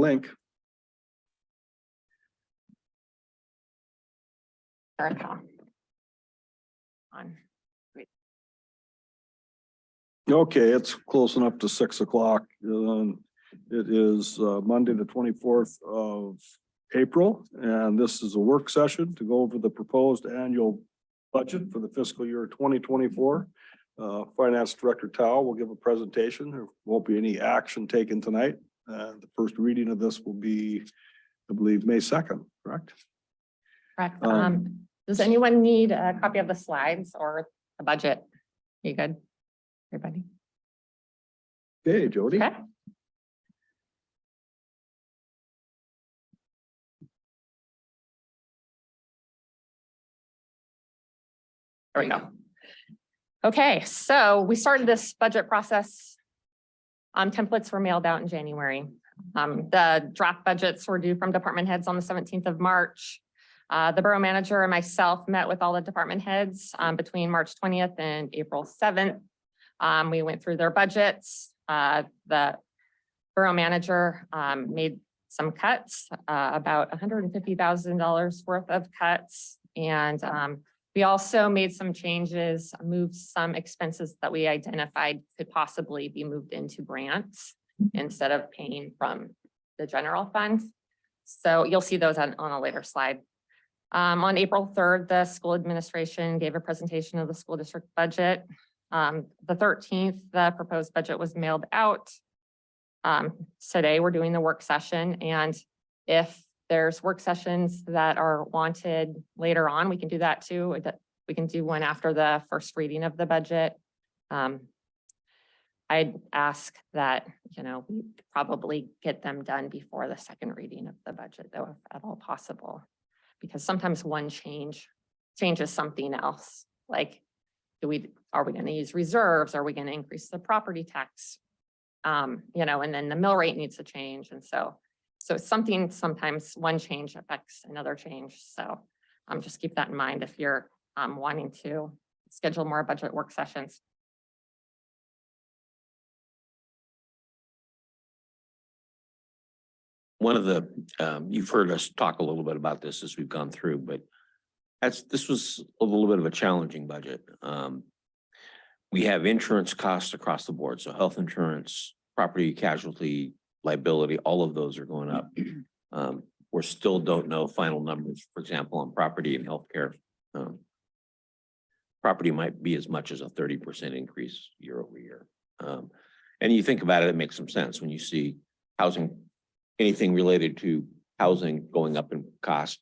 link. Erica. On. Okay, it's close enough to 6 o'clock. It is Monday, the 24th of April, and this is a work session to go over the proposed annual budget for the fiscal year 2024. Finance Director Tao will give a presentation. There won't be any action taken tonight. The first reading of this will be, I believe, May 2nd, correct? Correct. Does anyone need a copy of the slides or the budget? You good? Everybody? Okay, Jody. Okay. There we go. Okay, so we started this budget process. Templates were mailed out in January. The draft budgets were due from department heads on the 17th of March. The borough manager and myself met with all the department heads between March 20th and April 7th. We went through their budgets. The borough manager made some cuts, about $150,000 worth of cuts. And we also made some changes, moved some expenses that we identified could possibly be moved into grants instead of paying from the general fund. So you'll see those on a later slide. On April 3rd, the school administration gave a presentation of the school district budget. The 13th, the proposed budget was mailed out. Today, we're doing the work session, and if there's work sessions that are wanted later on, we can do that too. We can do one after the first reading of the budget. I'd ask that, we probably get them done before the second reading of the budget, though, if at all possible. Because sometimes one change changes something else. Like, are we going to use reserves? Are we going to increase the property tax? And then the mill rate needs to change. And so sometimes one change affects another change. So just keep that in mind if you're wanting to schedule more budget work sessions. One of the, you've heard us talk a little bit about this as we've gone through, but this was a little bit of a challenging budget. We have insurance costs across the board. So health insurance, property casualty, liability, all of those are going up. We still don't know final numbers, for example, on property and healthcare. Property might be as much as a 30% increase year over year. And you think about it, it makes some sense when you see housing, anything related to housing going up in cost,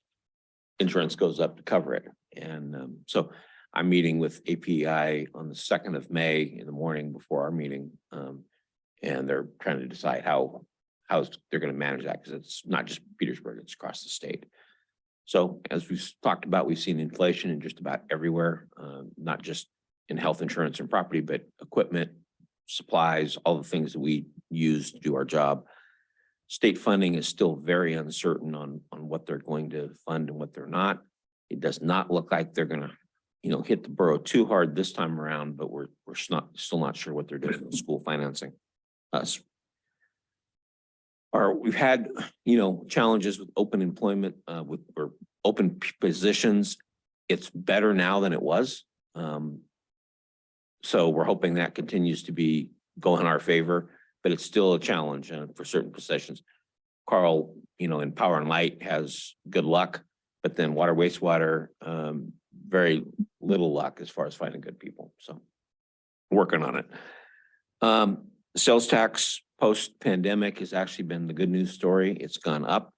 insurance goes up to cover it. And so I'm meeting with API on the 2nd of May in the morning before our meeting. And they're trying to decide how they're going to manage that, because it's not just Petersburg, it's across the state. So as we've talked about, we've seen inflation in just about everywhere, not just in health insurance and property, but equipment, supplies, all the things that we use to do our job. State funding is still very uncertain on what they're going to fund and what they're not. It does not look like they're going to, hit the borough too hard this time around, but we're still not sure what they're doing with school financing us. We've had, challenges with open employment, or open positions. It's better now than it was. So we're hoping that continues to be go in our favor, but it's still a challenge for certain positions. Carl, in Power and Light has good luck, but then water, wastewater, very little luck as far as finding good people. So working on it. Sales tax post-pandemic has actually been the good news story. It's gone up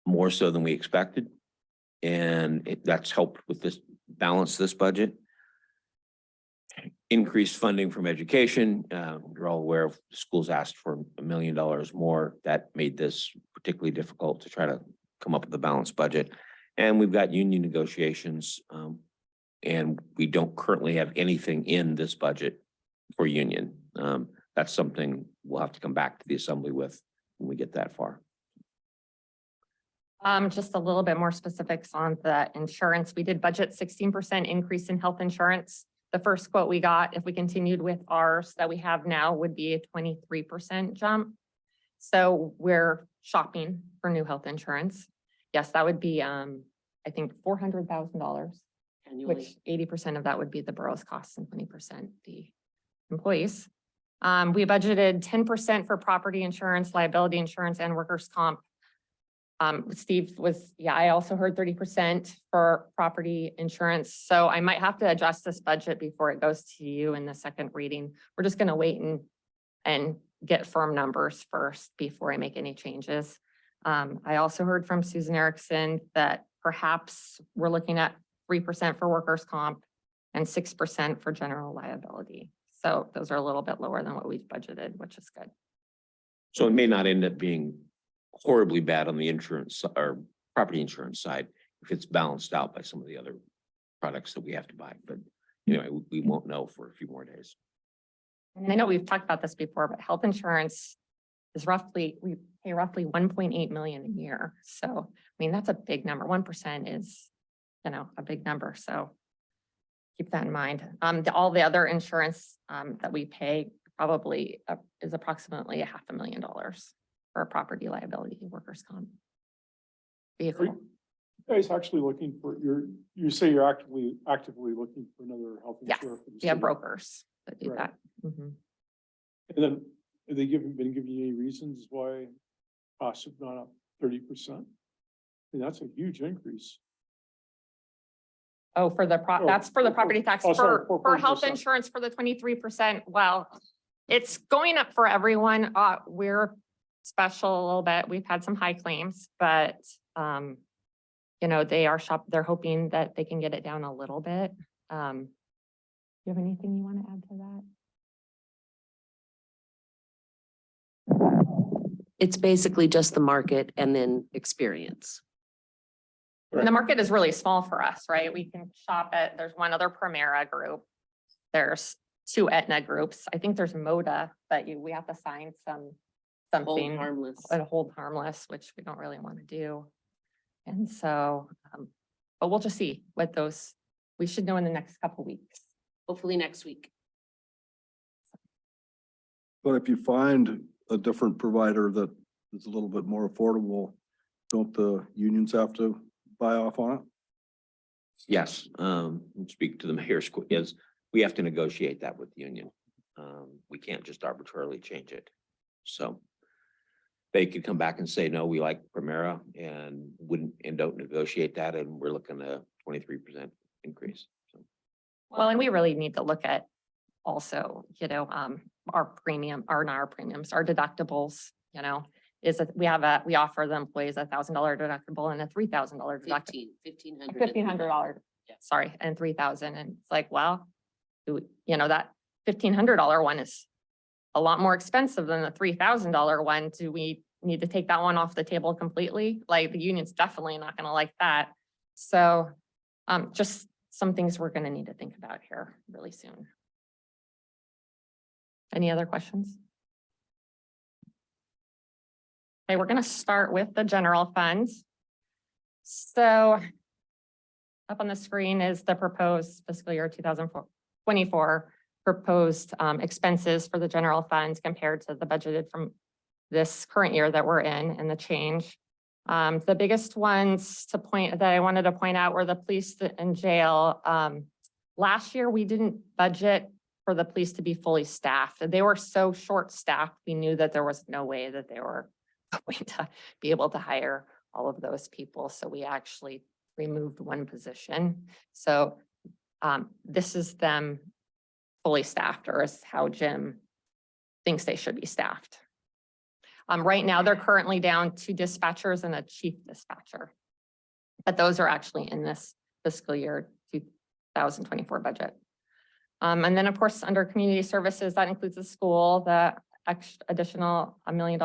more so than we expected. And that's helped with this balance, this budget. Increased funding from education. You're all aware of schools asked for $1 million more. That made this particularly difficult to try to come up with a balanced budget. And we've got union negotiations, and we don't currently have anything in this budget for union. That's something we'll have to come back to the assembly with when we get that far. Just a little bit more specifics on the insurance. We did budget 16% increase in health insurance. The first quote we got, if we continued with ours that we have now, would be a 23% jump. So we're shopping for new health insurance. Yes, that would be, I think, $400,000, which 80% of that would be the borough's costs and 20% the employees. We budgeted 10% for property insurance, liability insurance, and workers' comp. Steve was, yeah, I also heard 30% for property insurance. So I might have to adjust this budget before it goes to you in the second reading. We're just gonna wait and get firm numbers first before I make any changes. I also heard from Susan Erickson that perhaps we're looking at 3% for workers' comp and 6% for general liability. So those are a little bit lower than what we've budgeted, which is good. So it may not end up being horribly bad on the insurance or property insurance side if it's balanced out by some of the other products that we have to buy. But anyway, we won't know for a few more days. And I know we've talked about this before, but health insurance is we pay roughly 1.8 million a year. So, I mean, that's a big number. 1% is, a big number. So keep that in mind. All the other insurance that we pay probably is approximately $500,000 for a property liability workers' comp vehicle. You guys actually looking for, you say you're actively looking for another health Yes, insurer? for the we have city. brokers that do Right. that. Mhm. And then have they been giving you any reasons why costs have gone up 30%? And that's a huge increase. Oh, that's for the property tax. Sorry, For health 40%. insurance for the 23%, well, it's going up for everyone. We're special a little bit. We've had some high claims, but they're hoping that they can get it down a little bit. You have anything you want to add to that? It's basically just the market and then experience. And the market is really small for us, right? We can shop at, there's one other Primera group. There's 2 Aetna groups. I think there's Moda, but we have to sign Hold something harmless. and hold harmless, which we don't really want to do. And so, but we'll just see what we should know in the next couple weeks. Hopefully next week. But if you find a different provider that is a little bit more affordable, don't the unions have to buy off on it? Yes, speak to the mayor's, yes, we have to negotiate that with the union. We can't just arbitrarily change it. So they could come back and say, no, we like Primera and don't negotiate that. And we're looking at a 23% increase. So. Well, and we really need to look at also, our premiums, our deductibles, we offer the employees $1,000 deductible and a $3,000 deductible. $1,500. Yeah. Sorry, and 3,000. And it's like, well, that $1,500 one is a lot more expensive than the $3,000 one. Do we need to take that one off the table completely? Like the union's definitely not going to like that. So just some things we're going to need to think about here really soon. Any other questions? Okay, we're going to start with the general funds. So up on the screen is the proposed fiscal year 2024 proposed expenses for the general funds compared to the budgeted from this current year that we're in and the change. The biggest ones that I wanted to point out were the police and jail. Last year, we didn't budget for the police to be fully staffed. They were so short-staffed, we knew that there was no way that they were going to be able to hire all of those people. So we actually removed one position. So this is them fully staffed, or is how Jim thinks they should be staffed. Right now, they're currently down 2 dispatchers and a chief dispatcher. But those are actually in this fiscal year 2024 budget. And then, of course, under community services, that includes the school, the additional $1 million.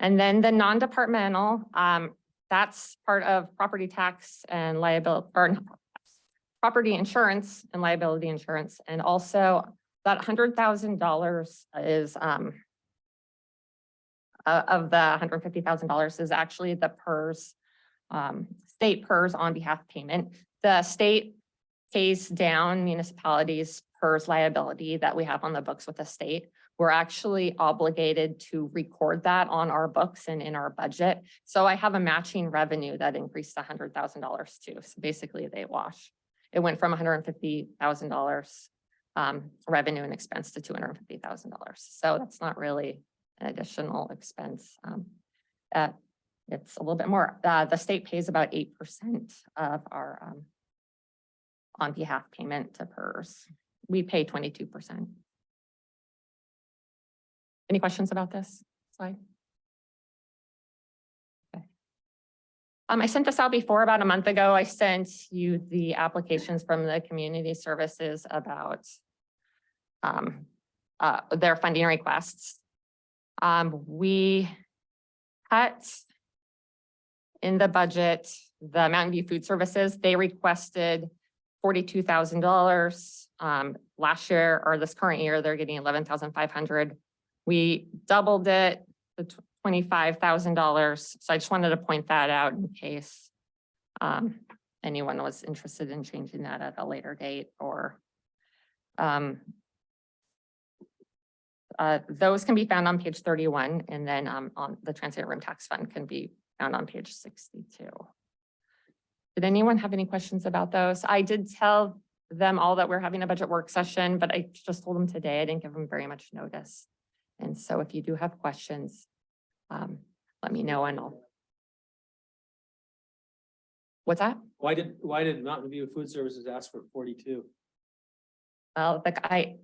And then the non-departmental, that's part of property tax and liability, or property insurance and liability insurance. And also that $100,000 is of the $150,000 is actually the PERS, state PERS on behalf payment. The state pays down municipalities PERS liability that we have on the books with the state. we're actually obligated to record that on our books and in our budget. So I have a matching revenue that increased $100,000 too. So basically they wash. It went from $150,000 revenue and expense to $250,000. So that's not really an additional expense. It's a little bit more. The state pays about 8% of our on behalf payment to PERS. We pay 22%. Any questions about this slide? Okay. I sent this out before about a month ago. I sent you the applications from the community services about their funding requests. We cut in the budget, the Mountain View Food Services, they requested $42,000. Last year or this current year, they're getting $11,500. We doubled it to $25,000. So I just wanted to point that out in case anyone was interested in changing that at a later date or those can be found on page 31 and then on the transient room tax fund can be found on page 62. Did anyone have any questions about those? I did tell them all that we're having a budget work session, but I just told them today, I didn't give them very much notice. And so if you do have questions, let me know and I'll. What's that? Why did Mountain View Food Services ask for 42? Well, I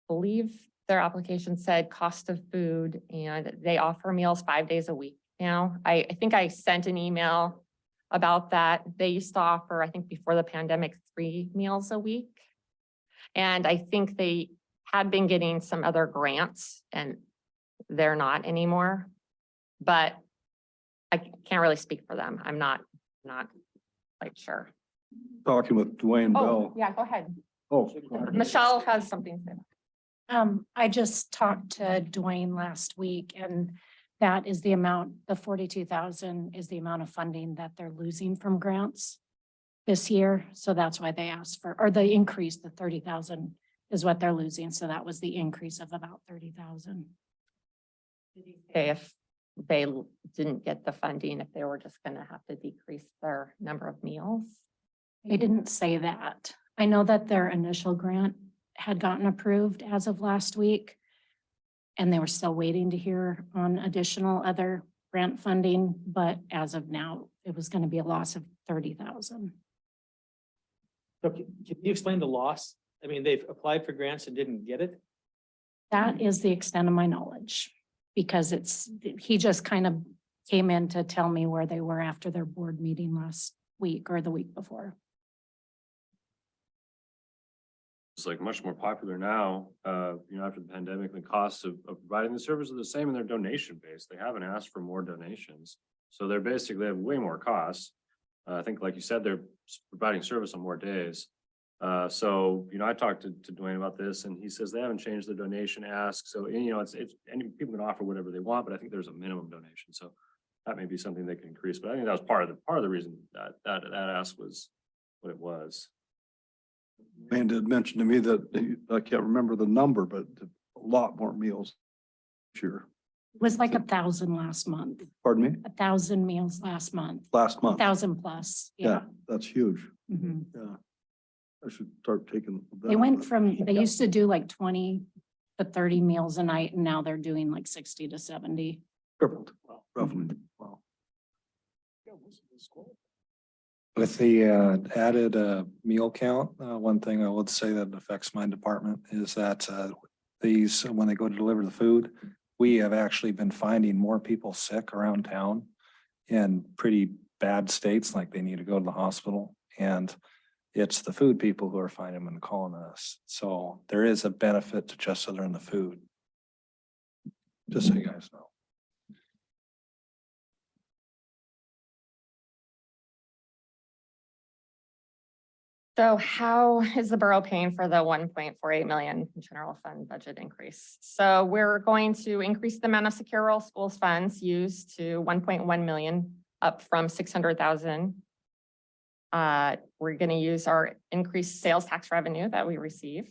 believe their application said cost of food and they offer meals 5 days a week now. I think I sent an email about that. They used to offer, I think before the pandemic, 3 meals a week. And I think they had been getting some other grants and they're not anymore. But I can't really speak for them. I'm not quite sure. Talking with Dwayne Oh, Bell. yeah, go ahead. Oh, sorry. Michelle has something to say. I just talked to Dwayne last week and that is the amount, the 42,000 is the amount of funding that they're losing from grants this year. So that's why they asked for, or the increase, the 30,000 is what they're losing. So that was the increase of about 30,000. Okay, if they didn't get the funding, if they were just gonna have to decrease their number of meals. They didn't say that. I know that their initial grant had gotten approved as of last week. And they were still waiting to hear on additional other grant funding, but as of now, it was going to be a loss of 30,000. So can you explain the loss? I mean, they've applied for grants and didn't get it? That is the extent of my knowledge, because he just kind of came in to tell me where they were after their board meeting last week or the week before. It's like much more popular now, after the pandemic, the costs of providing the service are the same and they're donation based. They haven't asked for more donations. So they're basically have way more costs. I think, like you said, they're providing service on more days. I talked to Dwayne about this and he says they haven't changed the donation ask. So, it's any people can offer whatever they want, but I think there's a minimum donation. So that may be something they can increase, but I think that was part of the reason that ask was what it was. Man did mention to me that I can't remember the number, but a lot more meals. Sure. It was like 1,000 last month, Pardon me? 1,000 meals last month, Last month. 1,000 plus. Yeah, that's huge. Mhm. Yeah. I should start taking. They went from, they used to do like 20 to 30 meals a night and now they're doing like 60 to 70. Tripled, roughly. Wow. With the added meal count, one thing I would say that affects my department is that when they go to deliver the food, we have actually been finding more people sick around town in pretty bad states, like they need to go to the hospital. And it's the food people who are finding them and calling us. So there is a benefit to just delivering the food. Just so you guys know. So how is the borough paying for the 1.48 million general fund budget increase? So we're going to increase the amount of secure rural schools funds used to 1.1 million, up from 600,000. We're going to use our increased sales tax revenue that we received.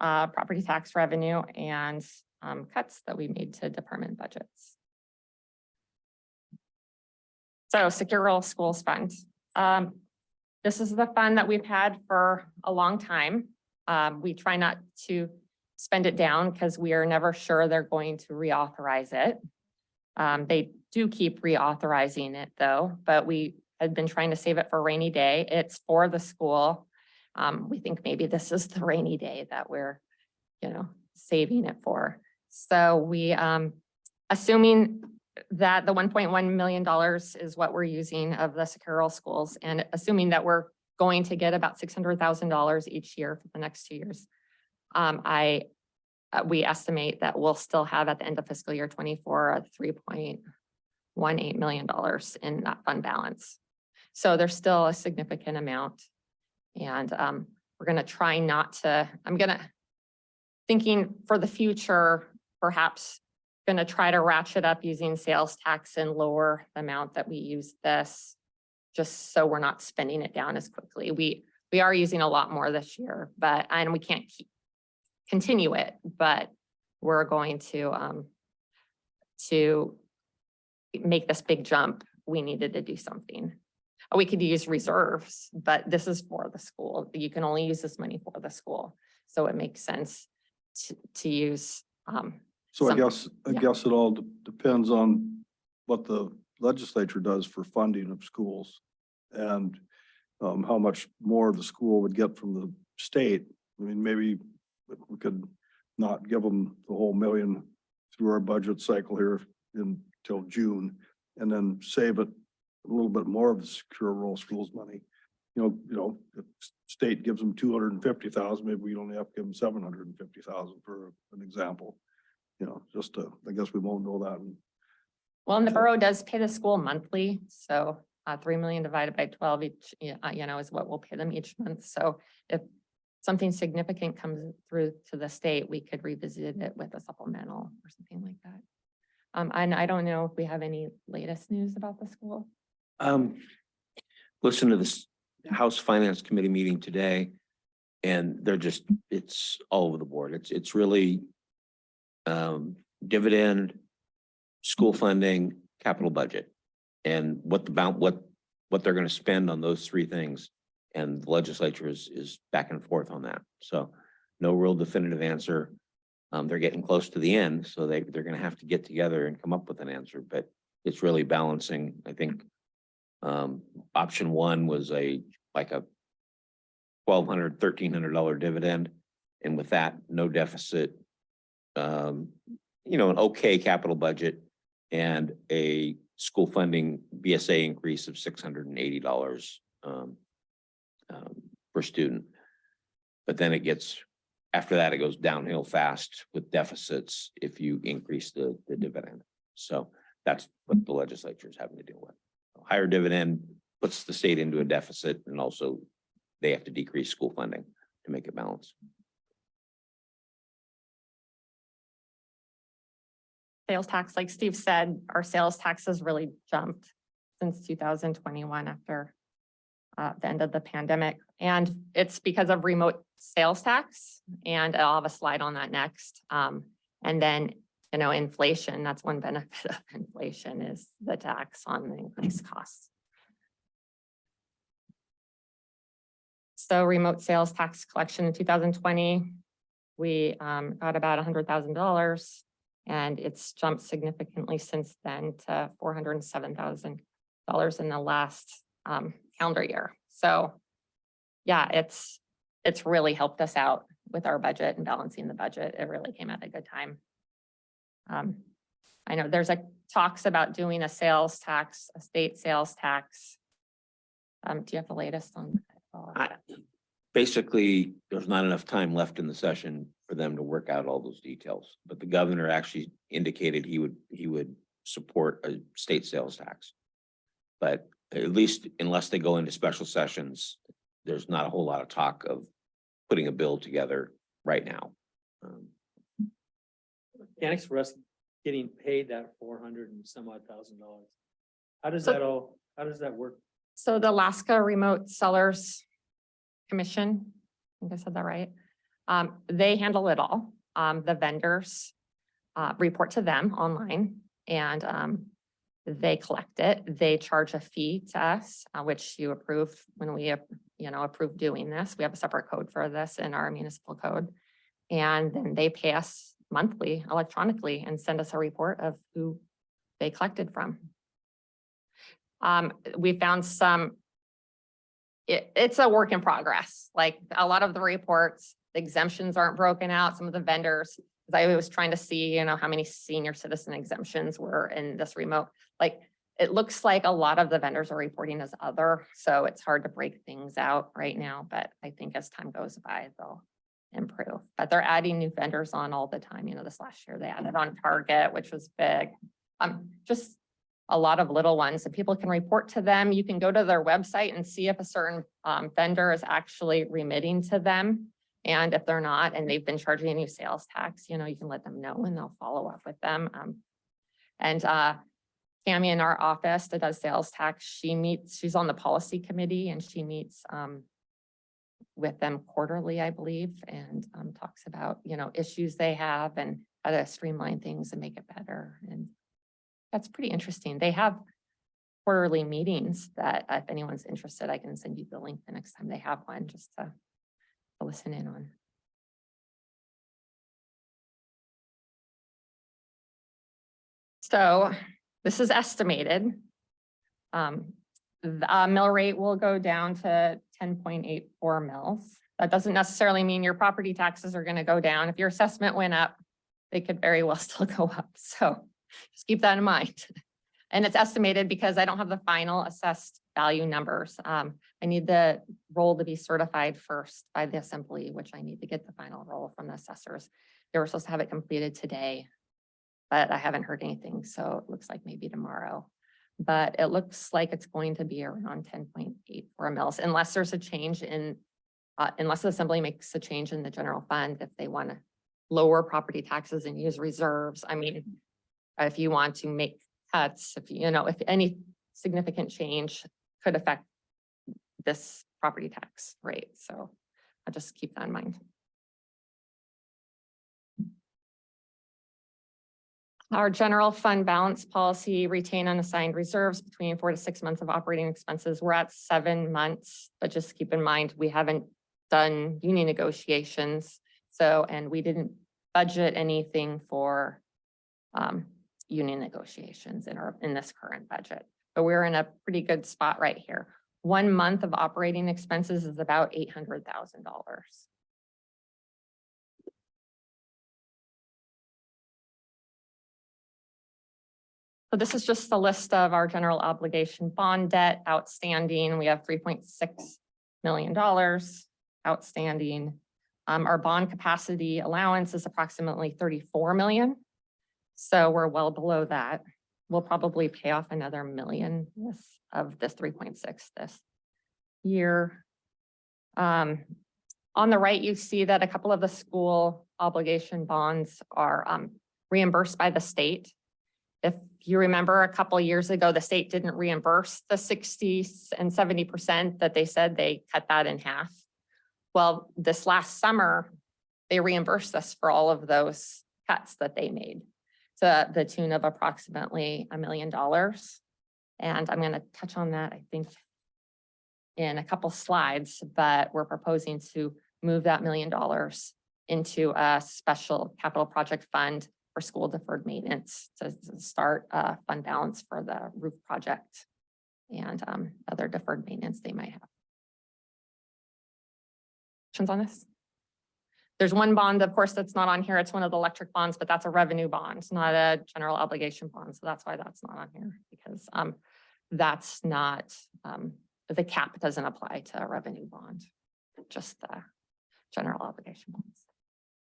property tax revenue and cuts that we made to department budgets. So Secure Rural Schools Fund. This is the fund that we've had for a long time. We try not to spend it down because we are never sure they're going to reauthorize it. They do keep reauthorizing it though, but we had been trying to save it for a rainy day. It's for the school. We think maybe this is the rainy day that we're, saving it for. So we, assuming that the $1.1 million is what we're using of the Secure Rural Schools, and assuming that we're going to get about $600,000 each year for the next 2 years. We estimate that we'll still have at the end of fiscal year 24, a $3.18 million in that fund balance. So there's still a significant amount. And we're gonna try not to, thinking for the future, perhaps gonna try to ratchet up using sales tax and lower the amount that we use this, just so we're not spending it down as quickly. We are using a lot more this year, and we can't continue it, but we're going to make this big jump. We needed to do something. We could use reserves, but this is for the school. You can only use this money for the school. So it makes sense to use. So I yeah. guess it all depends on what the legislature does for funding of schools and how much more the school would get from the state. I mean, maybe we could not give them the whole million through our budget cycle here until June, and then save it a little bit more of the Secure Rural Schools money. If the state gives them 250,000, maybe we only have to give them 750,000 for an example. I guess we won't know that. Well, and the borough does pay the school monthly, so 3 million divided by 12 each, is what we'll pay them each month. So if something significant comes through to the state, we could revisit it with a supplemental or something like that. And I don't know if we have any latest news about the school. Listen to this House Finance Committee meeting today, and it's all over the board. It's really dividend, school funding, capital budget, and what they're going to spend on those three things. And the legislature is back and forth on that. So no real definitive answer. They're getting close to the end, so they're going to have to get together and come up with an answer, but it's really balancing. I think option one was like a $1,200, $1,300 dividend. And with that, no deficit, an okay capital budget and a school funding BSA increase of $680 per student. But then after that, it goes downhill fast with deficits if you increase the dividend. So that's what the legislature is having to deal with. Higher dividend puts the state into a deficit, and also they have to decrease school funding to make it balance. Sales tax, like Steve said, our sales tax has really jumped since 2021 after the end of the pandemic. And it's because of remote sales tax. And I'll have a slide on that next. And then, inflation, that's one benefit of inflation is the tax on the increased costs. So remote sales tax collection in 2020, we got about $100,000. And it's jumped significantly since then to $407,000 in the last calendar year. So yeah, it's really helped us out with our budget and balancing the budget. It really came at a good time. I know there's talks about doing a sales tax, a state sales tax. Do you have the latest on that? Basically, there's not enough time left in the session for them to work out all those details, but the governor actually indicated he would support a state sales tax. But at least unless they go into special sessions, there's not a whole lot of talk of putting a bill together right now. Mechanics for us getting paid that 400 and some odd $1,000. How does that work? So the Alaska Remote Sellers Commission, I think I said that right, They handle it all. The vendors report to them online and they collect it. They charge a fee to us, which you approved when we, approved doing this. We have a separate code for this in our municipal code. And then they pay us monthly electronically and send us a report of who they collected from. We found some, it's a work in progress. Like a lot of the reports, the exemptions aren't broken out. Some of the vendors, 'cause I was trying to see, how many senior citizen exemptions were in this remote. Like, it looks like a lot of the vendors are reporting as other, so it's hard to break things out right now, but I think as time goes by, they'll improve. But they're adding new vendors on all the time. This last year they added on Target, which was big. Just a lot of little ones and people can report to them. You can go to their website and see if a certain vendor is actually remitting to them. And if they're not, and they've been charging a new sales tax, you can let them know and they'll follow up with them. And Tammy in our office that does sales tax, she's on the policy committee and she meets with them quarterly, I believe, and talks about, issues they have and how to streamline things and make it better. And that's pretty interesting. They have quarterly meetings that if anyone's interested, I can send you the link the next time they have one just to listen in on. So this is estimated. The mill rate will go down to 10.84 mils. That doesn't necessarily mean your property taxes are going to go down. If your assessment went up, they could very well still go up. So just keep that in mind. And it's estimated because I don't have the final assessed value numbers. I need the roll to be certified first by the assembly, which I need to get the final roll from the assessors. They were supposed to have it completed today, but I haven't heard anything. So it looks like maybe tomorrow. But it looks like it's going to be around 10.84 mils unless there's a change in, unless the assembly makes a change in the general fund, if they want to lower property taxes and use reserves. I mean, if you want to make cuts, if any significant change could affect this property tax rate. So I'll just keep that in mind. Our general fund balance policy retain unassigned reserves between 4 to 6 months of operating expenses. We're at 7 months, but just keep in mind, we haven't done union negotiations. So, and we didn't budget anything for union negotiations in this current budget, but we're in a pretty good spot right here. 1 month of operating expenses is about $800,000. So this is just the list of our general obligation bond debt outstanding. We have $3.6 million outstanding. Our bond capacity allowance is approximately 34 million. So we're well below that. We'll probably pay off another million of this 3.6 this year. On the right, you see that a couple of the school obligation bonds are reimbursed by the state. If you remember a couple of years ago, the state didn't reimburse the 60 and 70% that they said. They cut that in half. Well, this last summer, they reimbursed us for all of those cuts that they made to the tune of approximately $1 million. And I'm going to touch on that, I think, in a couple slides, but we're proposing to move that $1 million into a special capital project fund for school deferred maintenance to start a fund balance for the roof project and other deferred maintenance they might have. Questions on this? There's one bond, of course, that's not on here. It's one of the electric bonds, but that's a revenue bond. It's not a general obligation bond. So that's why that's not on here, because that's not, the cap doesn't apply to a revenue bond, just the general obligation bonds.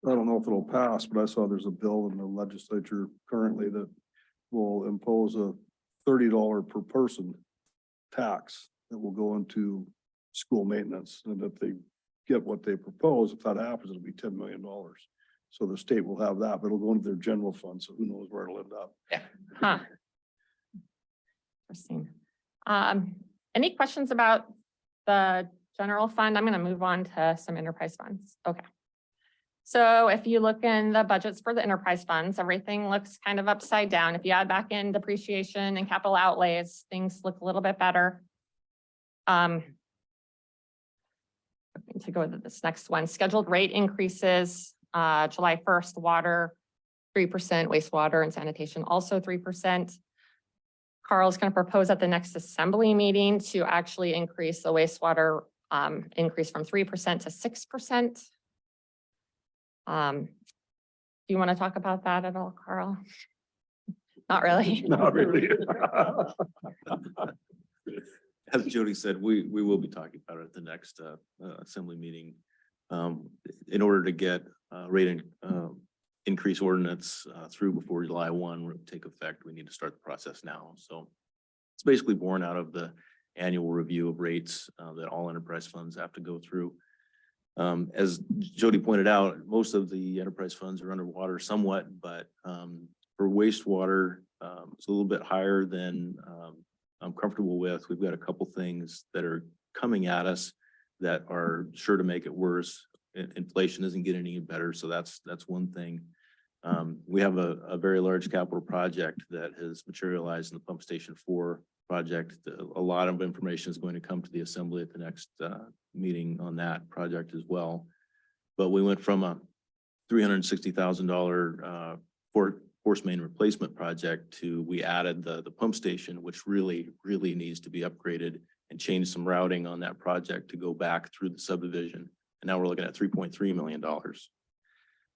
I don't know if it'll pass, but I saw there's a bill in the legislature currently that will impose a $30 per person tax that will go into school maintenance. And if they get what they propose, if that happens, it'll be $10 million. So the state will have that, but it'll go into their general fund. So who knows where it'll end up. Yeah. Huh. Interesting. Any questions about the general fund? I'm going to move on to some enterprise funds. Okay. So if you look in the budgets for the enterprise funds, everything looks kind of upside down. If you add back in depreciation and capital outlays, things look a little bit better. To go to this next one, scheduled rate increases, July 1st, water, 3%, wastewater and sanitation, also 3%. Carl's going to propose at the next assembly meeting to actually increase the wastewater increase from 3% to 6%. Do you want to talk about that at all, Carl? Not really. Not really. As Jody said, we will be talking about it at the next assembly meeting. In order to get increase ordinance through before July 1 will take effect, we need to start the process now. So it's basically born out of the annual review of rates that all enterprise funds have to go through. As Jody pointed out, most of the enterprise funds are underwater somewhat, but for wastewater, it's a little bit higher than I'm comfortable with. We've got a couple things that are coming at us that are sure to make it worse. Inflation isn't getting any better, so that's one thing. We have a very large capital project that has materialized in the Pump Station 4 project. A lot of information is going to come to the assembly at the next meeting on that project as well. But we went from a $360,000 force main replacement project to we added the pump station, which really needs to be upgraded, and changed some routing on that project to go back through the subdivision. And now we're looking at $3.3 million.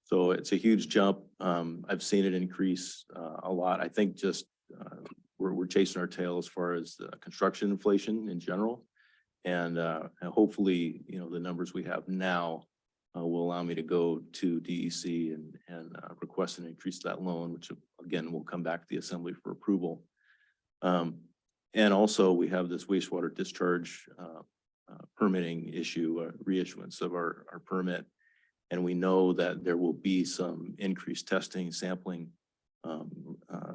So it's a huge jump. I've seen it increase a lot. I think just we're chasing our tail as far as construction inflation in general. And hopefully, the numbers we have now will allow me to go to DEC and request an increase to that loan, which again, will come back to the assembly for approval. And also we have this wastewater discharge permitting issue, reissuance of our permit. And we know that there will be some increased testing, sampling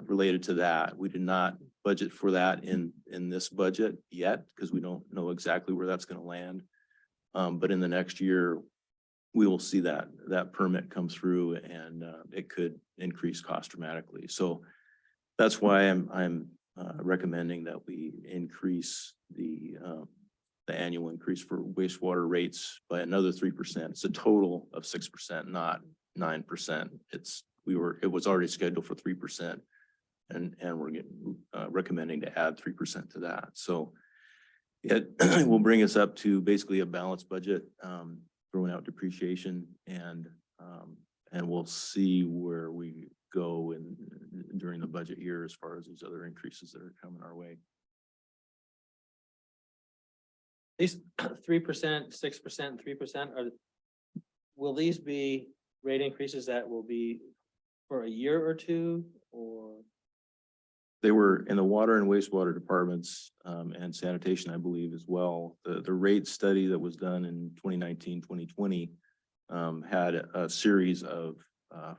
related to that. We did not budget for that in this budget yet because we don't know exactly where that's going to land. But in the next year, we will see that permit come through, and it could increase cost dramatically. So that's why I'm recommending that we increase the annual increase for wastewater rates by another 3%. It's a total of 6%, not 9%. It was already scheduled for 3%, and we're recommending to add 3% to that. So it will bring us up to basically a balanced budget, throwing out depreciation, and we'll see where we go during the budget year as far as these other increases that are coming our way. These 3%, 6%, 3% will these be rate increases that will be for a year or two, or? They were in the water and wastewater departments and sanitation, I believe, as well. The rate study that was done in 2019, 2020 had a series of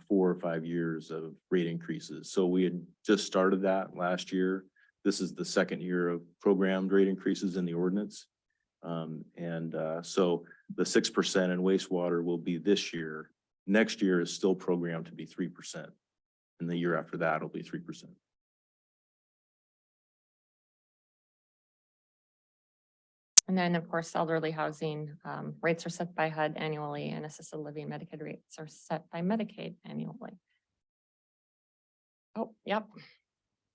4 or 5 years of rate increases. So we had just started that last year. This is the second year of programmed rate increases in the ordinance. So the 6% in wastewater will be this year. Next year is still programmed to be 3%. And the year after that will be 3%. And then, of course, elderly housing rates are set by HUD annually, and assisted living Medicaid rates are set by Medicaid annually. Oh, yep.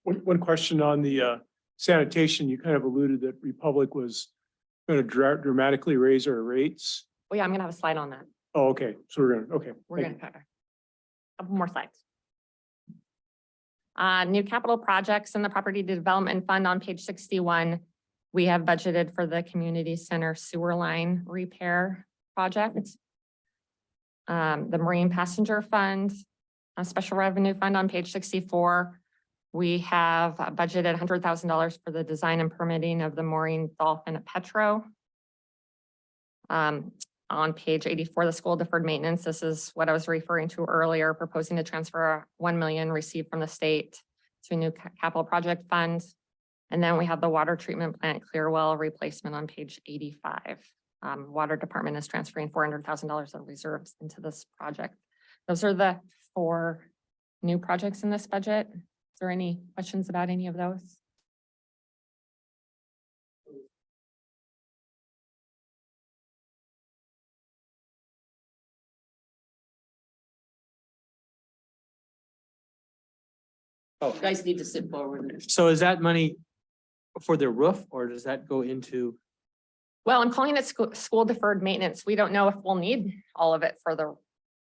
One question on the sanitation, you kind of alluded that Republic was going to dramatically raise our rates. Oh, yeah, I'm gonna have a slide on that. Oh, okay. So okay. We're Thank gonna you. cover a couple more slides. New capital projects in the property development fund on page 61. We have budgeted for the community center sewer line repair project. The marine passenger fund, a special revenue fund on page 64. We have budgeted $100,000 for the design and permitting of the Maureen Dolphin at Petro. On page 84, the school deferred maintenance. This is what I was referring to earlier, proposing to transfer 1 million received from the state to a new capital project fund. And then we have the water treatment plant Clearwell replacement on page 85. Water Department is transferring $400,000 of reserves into this project. Those are the 4 new projects in this budget. Is there any questions about any of those? Oh, You guys need to sit forward. so is that money for the roof or does that go into? Well, I'm calling it school deferred maintenance. We don't know if we'll need all of it for the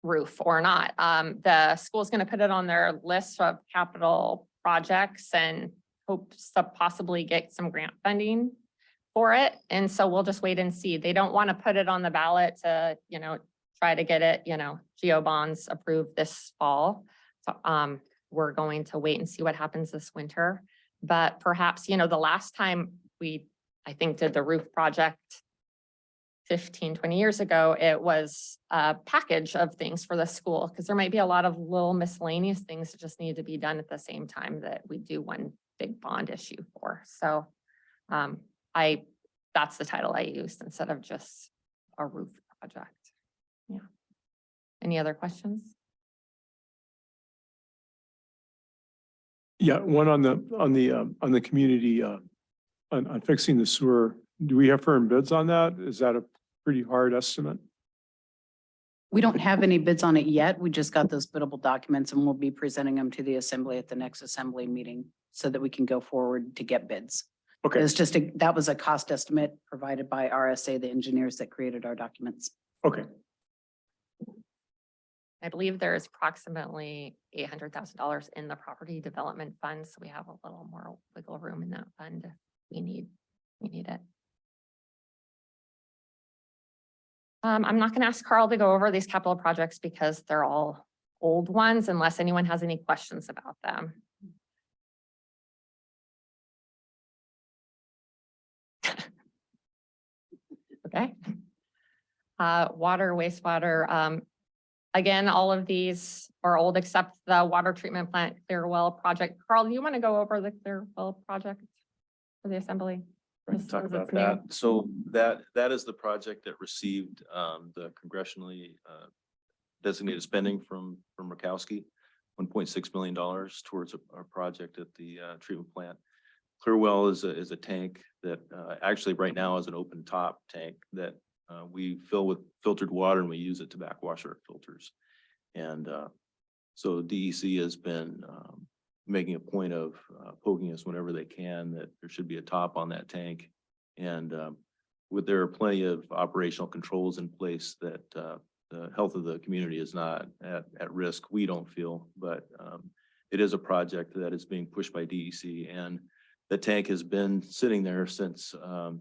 roof or not. The school's gonna put it on their list of capital projects and hopes to possibly get some grant funding for it. And so we'll just wait and see. They don't want to put it on the ballot to, try to get it, GO bonds approved this fall. So, we're going to wait and see what happens this winter. But perhaps, the last time I think did the roof project 15, 20 years ago, it was a package of things for the school, because there might be a lot of little miscellaneous things that just need to be done at the same time that we do one big bond issue for. So that's the title I used instead of just a roof project. Yeah. Any other questions? Yeah, one on the community, on fixing the sewer. Do we have firm bids on that? Is that a pretty hard estimate? We don't have any bids on it yet. We just got those biddable documents and we'll be presenting them to the assembly at the next assembly meeting so that we can go forward to get bids. Okay, It's just that was a cost estimate provided by RSA, the engineers that created our documents. okay. I believe there is approximately $800,000 in the property development fund, so we have a little more wiggle room in that fund if we need it. I'm not going to ask Carl to go over these capital projects because they're all old ones unless anyone has any questions about them. Okay. Water, wastewater, again, all of these are old except the water treatment plant Clearwell project. Carl, do you want to go over the Clearwell project for the assembly? We can Just talk because about it's new. that. So that is the project that received the congressionally designated spending from Murkowski, $1.6 million towards a project at the treatment plant. Clearwell is a tank that actually right now is an open top tank that we fill with filtered water and we use it to backwash our filters. And so DEC has been making a point of poking us whenever they can that there should be a top on that tank. And there are plenty of operational controls in place that the health of the community is not at risk, we don't feel, but it is a project that is being pushed by DEC, and the tank has been sitting there since I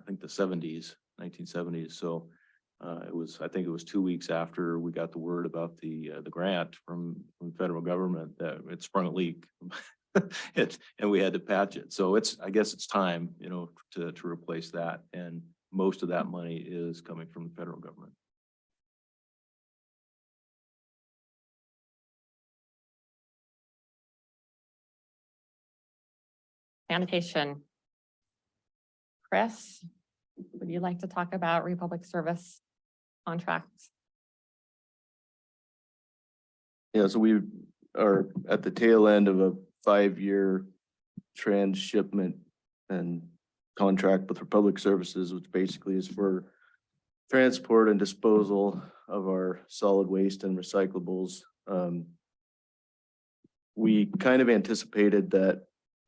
think the 1970s. So I think it was 2 weeks after we got the word about the grant from the federal government that it sprung a leak. And we had to patch it. So I guess it's time, to replace that. And most of that money is coming from the federal government. Sanitation. Chris, would you like to talk about Republic Service contracts? Yeah, so we are at the tail end of a 5-year transshipment and contract with Republic Services, which basically is for transport and disposal of our solid waste and recyclables. We kind of anticipated that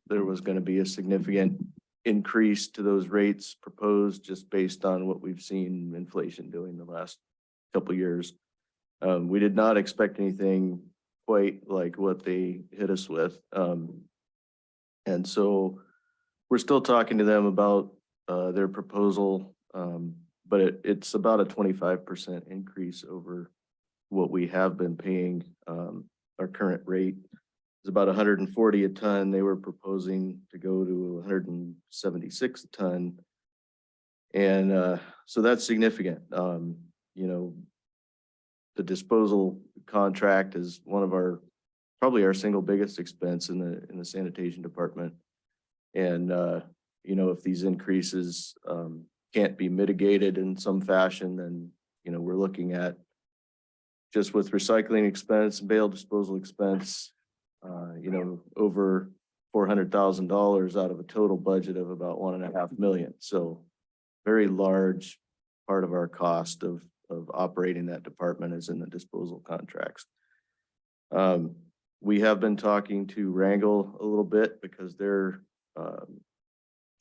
there was going to be a significant increase to those rates proposed just based on what we've seen inflation doing the last couple of years. We did not expect anything quite like what they hit us with. And so we're still talking to them about their proposal, but it's about a 25% increase over what we have been paying. Our current rate is about 140 a ton. They were proposing to go to 176 a ton. And so that's significant. The disposal contract is one of probably our single biggest expense in the sanitation department. And if these increases can't be mitigated in some fashion, then, we're looking at just with recycling expense, bale disposal expense, over $400,000 out of a total budget of about 1.5 million. So very large part of our cost of operating that department is in the disposal contracts. We have been talking to Wrangle a little bit because their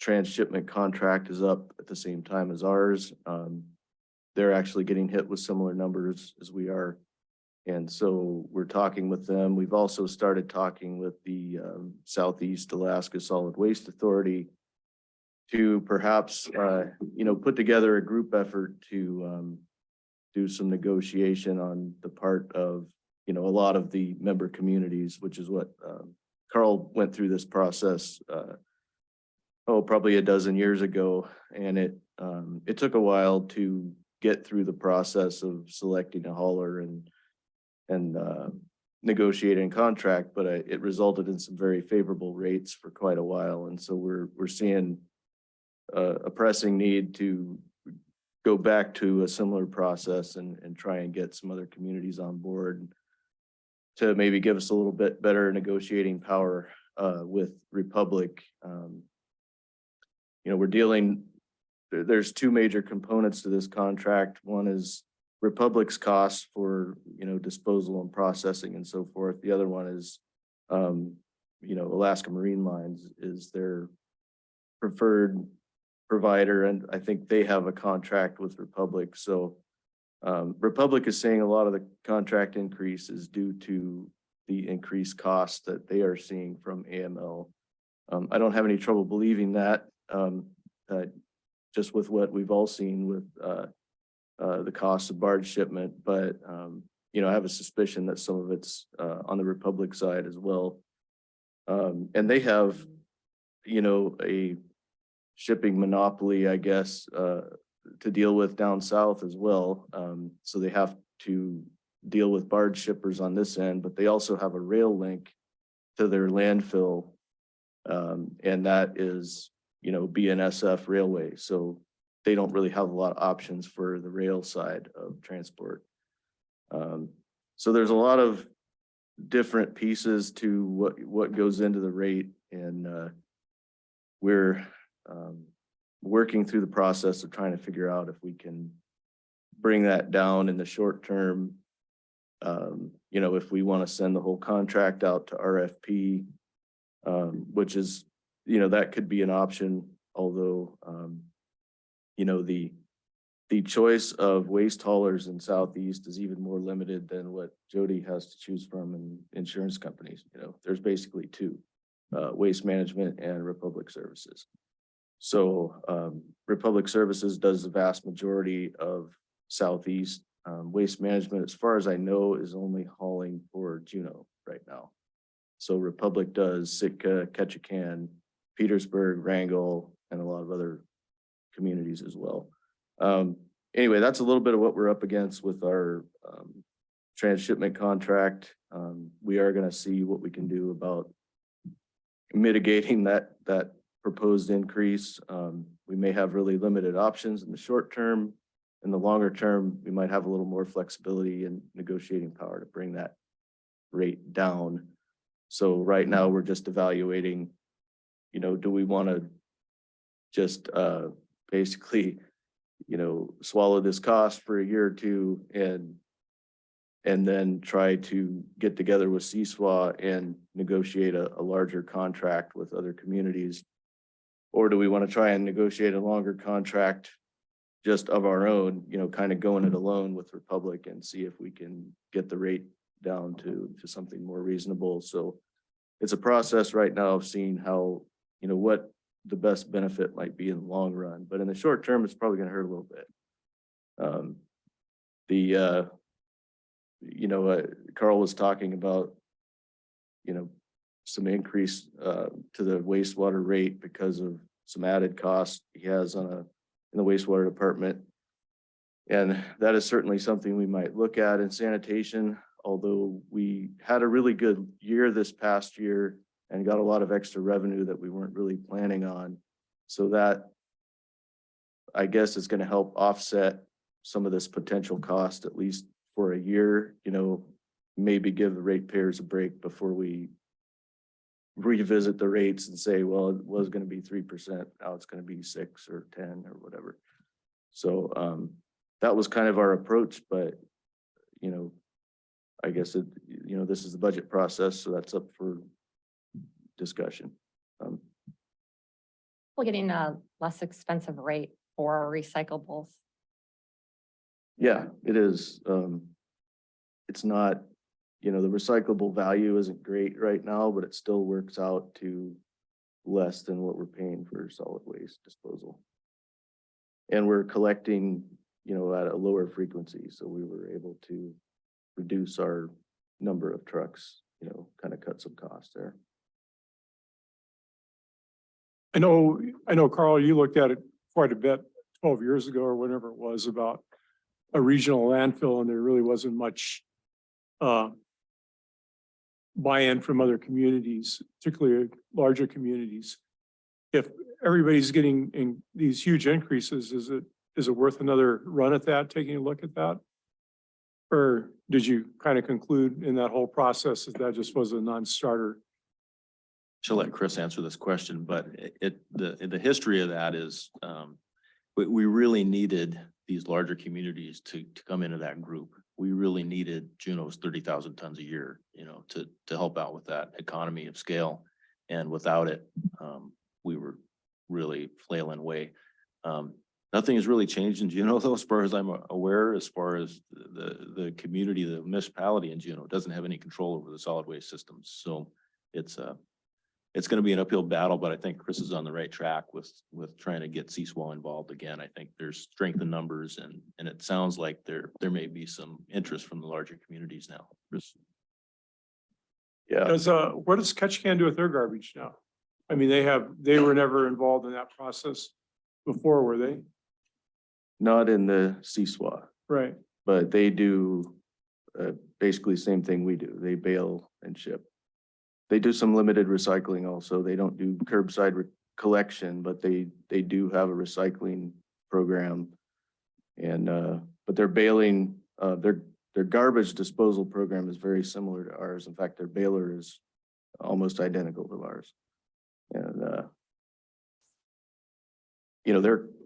transshipment contract is up at the same time as ours. They're actually getting hit with similar numbers as we are. And so we're talking with them. We've also started talking with the Southeast Alaska Solid Waste Authority to perhaps, put together a group effort to do some negotiation on the part of, a lot of the member communities, which is what Carl went through this process, probably a dozen years ago. And it took a while to get through the process of selecting a hauler and negotiating contract, but it resulted in some very favorable rates for quite a while. And so we're seeing a pressing need to go back to a similar process and try and get some other communities on board to maybe give us a little bit better negotiating power with Republic. There's two major components to this contract. One is Republic's costs for, disposal and processing and so forth. The other one is, Alaska Marine Lines is their preferred provider, and I think they have a contract with Republic. So Republic is saying a lot of the contract increase is due to the increased costs that they are seeing from AML. I don't have any trouble believing that, just with what we've all seen with the cost of barge shipment, but I have a suspicion that some of it's on the Republic side as well. And they have, a shipping monopoly, I guess, to deal with down south as well. So they have to deal with barge shippers on this end, but they also have a rail link to their landfill. And that is, BNSF Railway. So they don't really have a lot of options for the rail side of transport. So there's a lot of different pieces to what goes into the rate, and we're working through the process of trying to figure out if we can bring that down in the short term. If we want to send the whole contract out to RFP, which is, that could be an option, although the choice of waste haulers in Southeast is even more limited than what Jody has to choose from in insurance companies. There's basically two, Waste Management and Republic Services. So Republic Services does the vast majority of Southeast. Waste Management, as far as I know, is only hauling for Juneau right now. So Republic does Sitka, Ketchikan, Petersburg, Wrangell, and a lot of other communities as well. Anyway, that's a little bit of what we're up against with our transshipment contract. We are going to see what we can do about mitigating that proposed increase. We may have really limited options in the short term. In the longer term, we might have a little more flexibility and negotiating power to bring that rate down. So right now we're just evaluating, do we want to just basically, swallow this cost for a year or two and then try to get together with CSWA and negotiate a larger contract with other communities? Or do we want to try and negotiate a longer contract just of our own, kind of going it alone with Republic and see if we can get the rate down to something more reasonable? So it's a process right now of seeing how, what the best benefit might be in the long run, but in the short term, it's probably going to hurt a little bit. Carl was talking about, some increase to the wastewater rate because of some added costs he has in the wastewater department. And that is certainly something we might look at in sanitation, although we had a really good year this past year and got a lot of extra revenue that we weren't really planning on. So that I guess it's gonna help offset some of this potential cost, at least for a year, maybe give the ratepayers a break before we revisit the rates and say, well, it was gonna be 3%, now it's gonna be 6 or 10 or whatever. So, that was kind of our approach, but, I guess this is the budget process, so that's up for discussion. We're getting a less expensive rate for recyclables. Yeah, it is. It's not, the recyclable value isn't great right now, but it still works out to less than what we're paying for solid waste disposal. And we're collecting, at a lower frequency, so we were able to reduce our number of trucks, kind of cut some costs there. I know, Carl, you looked at it quite a bit 12 years ago or whenever it was about a regional landfill, and there really wasn't much buy-in from other communities, particularly larger communities. If everybody's getting in these huge increases, is it worth another run at that, taking a look at that? Or did you kind of conclude in that whole process that just was a non-starter? She'll let Chris answer this question, but the history of that is, we really needed these larger communities to come into that group. We really needed Juneau's 30,000 tons a year, to help out with that economy of scale. And without it, we were really flailing away. Nothing has really changed in Juneau though, as far as I'm aware, as far as the community, the municipality in Juneau doesn't have any control over the solid waste systems. So it's going to be an uphill battle, but I think Chris is on the right track with trying to get CSWA involved again. I think there's strength in numbers, and it sounds like there may be some interest from the larger communities now. Chris? Yeah, What does Ketchikan do with their garbage now? I mean, they were never involved in that process before, were they? not in the CSWA, Right. but they do basically the same thing we do. They bale and ship. They do some limited recycling also. They don't do curbside collection, but they do have a recycling program. And, but their baling, their garbage disposal program is very similar to ours. In fact, their baler is almost identical to ours. And,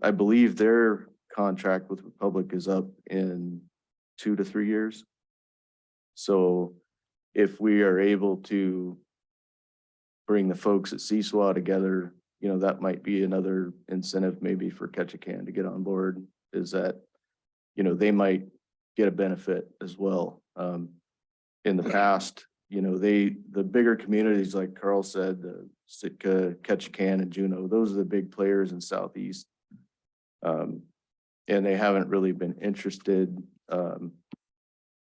I believe their contract with Republic is up in 2 to 3 years. So if we are able to bring the folks at CSWA together, that might be another incentive maybe for Ketchikan to get on board, is that, they might get a benefit as well. In the past, the bigger communities, like Carl said, the Sitka, Ketchikan, and Juneau, those are the big players in Southeast. And they haven't really been interested.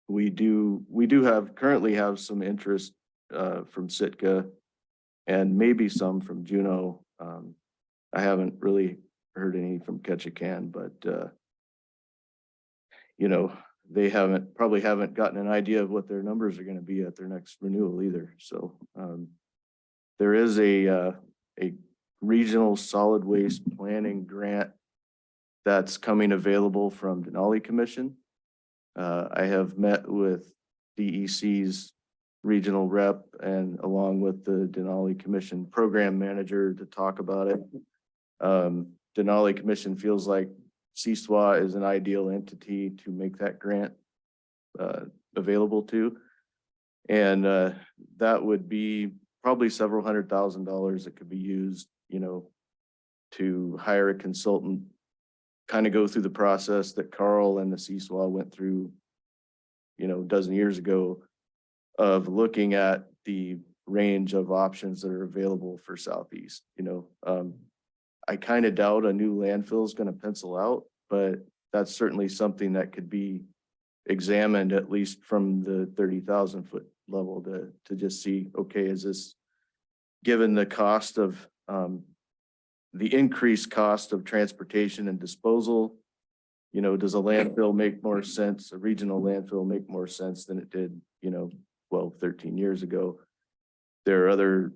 We currently have some interest from Sitka and maybe some from Juneau. I haven't really heard any from Ketchikan, but they probably haven't gotten an idea of what their numbers are going to be at their next renewal either. So there is a regional solid waste planning grant that's coming available from Denali Commission. I have met with DEC's regional rep and along with the Denali Commission program manager to talk about it. Denali Commission feels like CSWA is an ideal entity to make that grant available to. And that would be probably several $100,000 that could be used, to hire a consultant, kind of go through the process that Carl and the CSWA went through, a dozen years ago, of looking at the range of options that are available for Southeast. I kind of doubt a new landfill is going to pencil out, but that's certainly something that could be examined, at least from the 30,000 foot level, to just see, okay, is this, given the cost of the increased cost of transportation and disposal, does a landfill make more sense, a regional landfill make more sense than it did, 12, 13 years ago? There are other,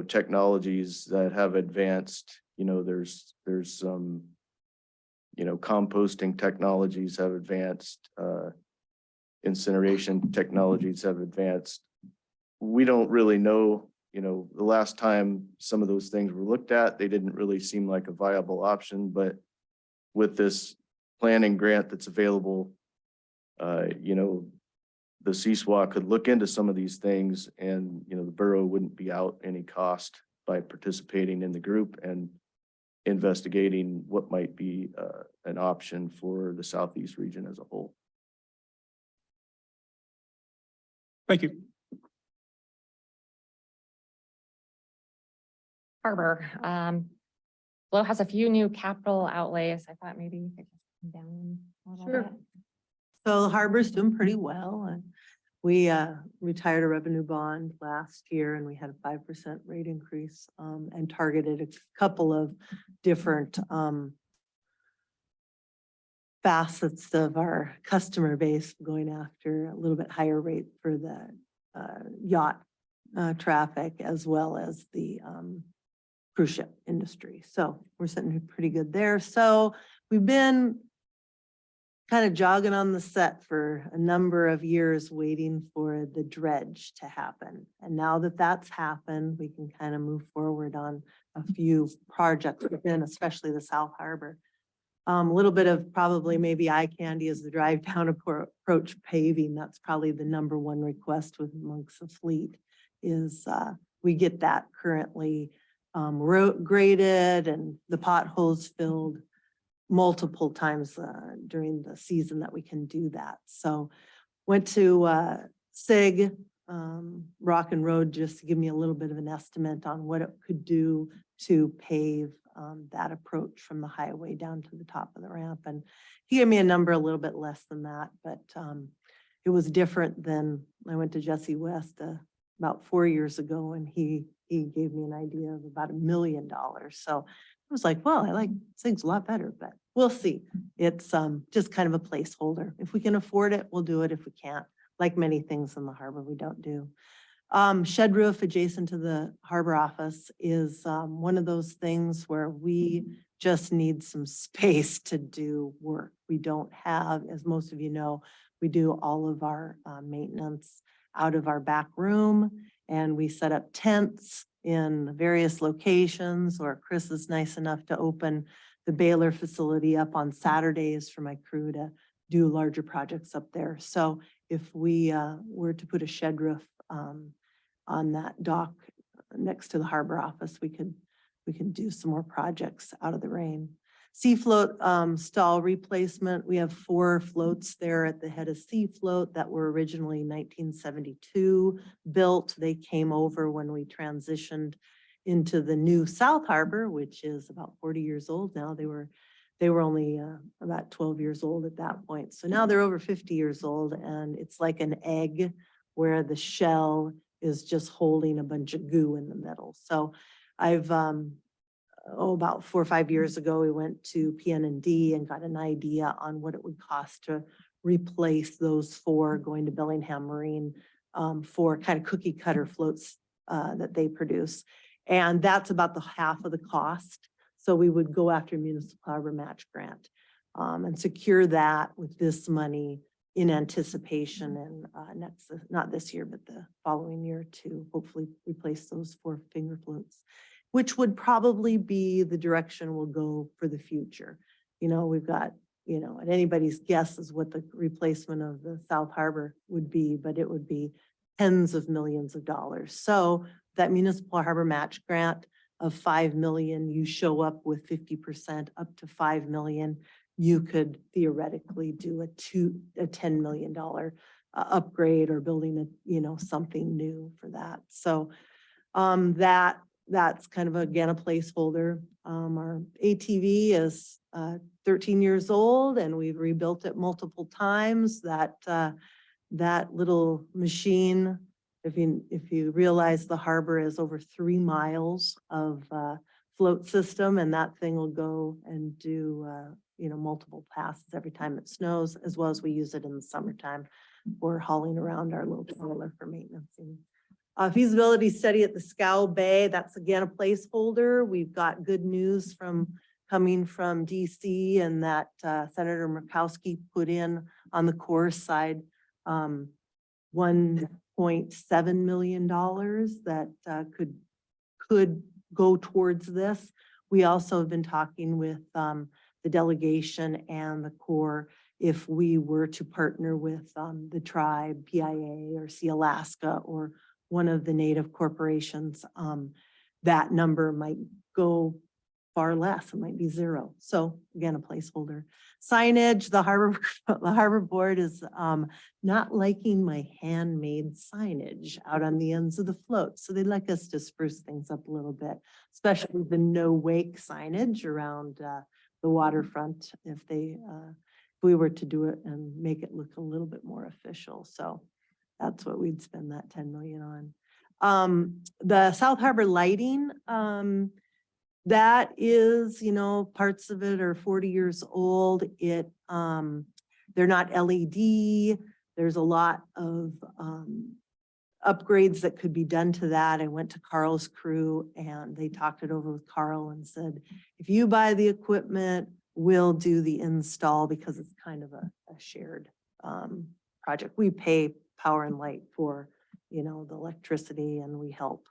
technologies that have advanced, there's some composting technologies have advanced, incineration technologies have advanced. We don't really know, the last time some of those things were looked at, they didn't really seem like a viable option, but with this planning grant that's available, the CSWA could look into some of these things and, the borough wouldn't be out any cost by participating in the group and investigating what might be an option for the Southeast region as a whole. Thank you. Harbor, Flo has a few new capital outlays. I thought maybe you could just come down a little Sure. bit. So the harbor's doing pretty well, and we retired a revenue bond last year, and we had a 5% rate increase and targeted a couple of different facets of our customer base, going after a little bit higher rate for the yacht traffic as well as the cruise ship industry. So we're sitting pretty good there. So we've been kind of jogging on the set for a number of years, waiting for the dredge to happen. And now that that's happened, we can kind of move forward on a few projects within, especially the South Harbor. A little bit of probably maybe eye candy is the drive down approach paving. That's probably the number one request with amongst the fleet is we get that currently road graded and the potholes filled multiple times during the season that we can do that. So went to SIG, Rock and Road, just to give me a little bit of an estimate on what it could do to pave that approach from the highway down to the top of the ramp. And he gave me a number a little bit less than that, but it was different than I went to Jesse West about 4 years ago, and he gave me an idea of about $1 million. So I was like, well, I like SIG's a lot better, but we'll see. It's just kind of a placeholder. If we can afford it, we'll do it. If we can't, like many things in the harbor, we don't do. Shed roof adjacent to the harbor office is one of those things where we just need some space to do work. We don't have, as most of you know, we do all of our maintenance out of our back room, and we set up tents in various locations, or Chris is nice enough to open the Baylor facility up on Saturdays for my crew to do larger projects up there. So if we were to put a shed roof on that dock next to the harbor office, we can do some more projects out of the rain. Sea float stall replacement. We have 4 floats there at the head of Sea Float that were originally 1972 built. They came over when we transitioned into the new South Harbor, which is about 40 years old now. They were only about 12 years old at that point. So now they're over 50 years old, and it's like an egg where the shell is just holding a bunch of goo in the middle. So I've about 4 or 5 years ago, we went to PN&D and got an idea on what it would cost to replace those 4 going to Bellingham Marine for kind of cookie cutter floats that they produce. And that's about the half of the cost. So we would go after Municipal Harbor Match Grant and secure that with this money in anticipation and not this year, but the following year to hopefully replace those 4 finger floats, which would probably be the direction we'll go for the future. We've got, and anybody's guess is what the replacement of the South Harbor would be, but it would be tens of millions of dollars. So that Municipal Harbor Match Grant of 5 million, you show up with 50% up to 5 million, you could theoretically do a $10 million upgrade or building something new for that. So that's kind of, again, a placeholder. Our ATV is 13 years old, and we've rebuilt it multiple times. That little machine, if you realize the harbor is over 3 miles of float system, and that thing will go and do multiple passes every time it snows, as well as we use it in the summertime. We're hauling around our little trailer for maintenance. Feasibility study at the Scow Bay, that's again a placeholder. We've got good news from coming from DC and that Senator Murkowski put in on the Corps side. $1.7 million that could go towards this. We also have been talking with the delegation and the Corps if we were to partner with the tribe, PIA or Sea Alaska or one of the native corporations, that number might go far less. It might be zero. So again, a placeholder. Signage, the harbor board is not liking my handmade signage out on the ends of the float. So they'd like us to spruce things up a little bit, especially the no wake signage around the waterfront if we were to do it and make it look a little bit more official. So that's what we'd spend that 10 million on. The South Harbor lighting, that is, parts of it are 40 years old. They're not LED. There's a lot of upgrades that could be done to that. I went to Carl's crew and they talked it over with Carl and said, if you buy the equipment, we'll do the install because it's kind of a shared project. We pay Power and Light for, the electricity and we help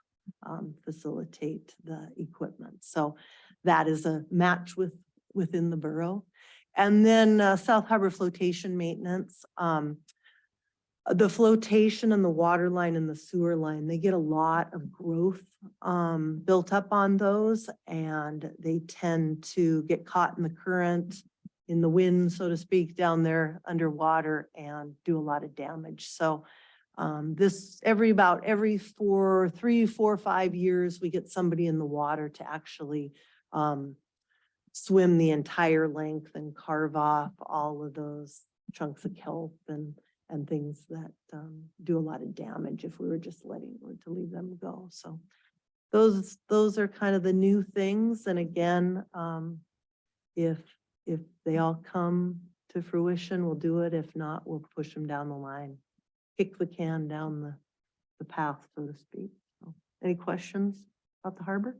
facilitate the equipment. So that is a match within the borough. And then South Harbor flotation maintenance. The flotation and the water line and the sewer line, they get a lot of growth built up on those, and they tend to get caught in the current, in the wind, so to speak, down there underwater and do a lot of damage. So this every 3, 4, 5 years, we get somebody in the water to actually swim the entire length and carve off all of those chunks of kelp and things that do a lot of damage if we were just to leave them go. So those are kind of the new things. And again, if they all come to fruition, we'll do it. If not, we'll push them down the line, kick the can down the path, so to speak. So, any questions about the harbor?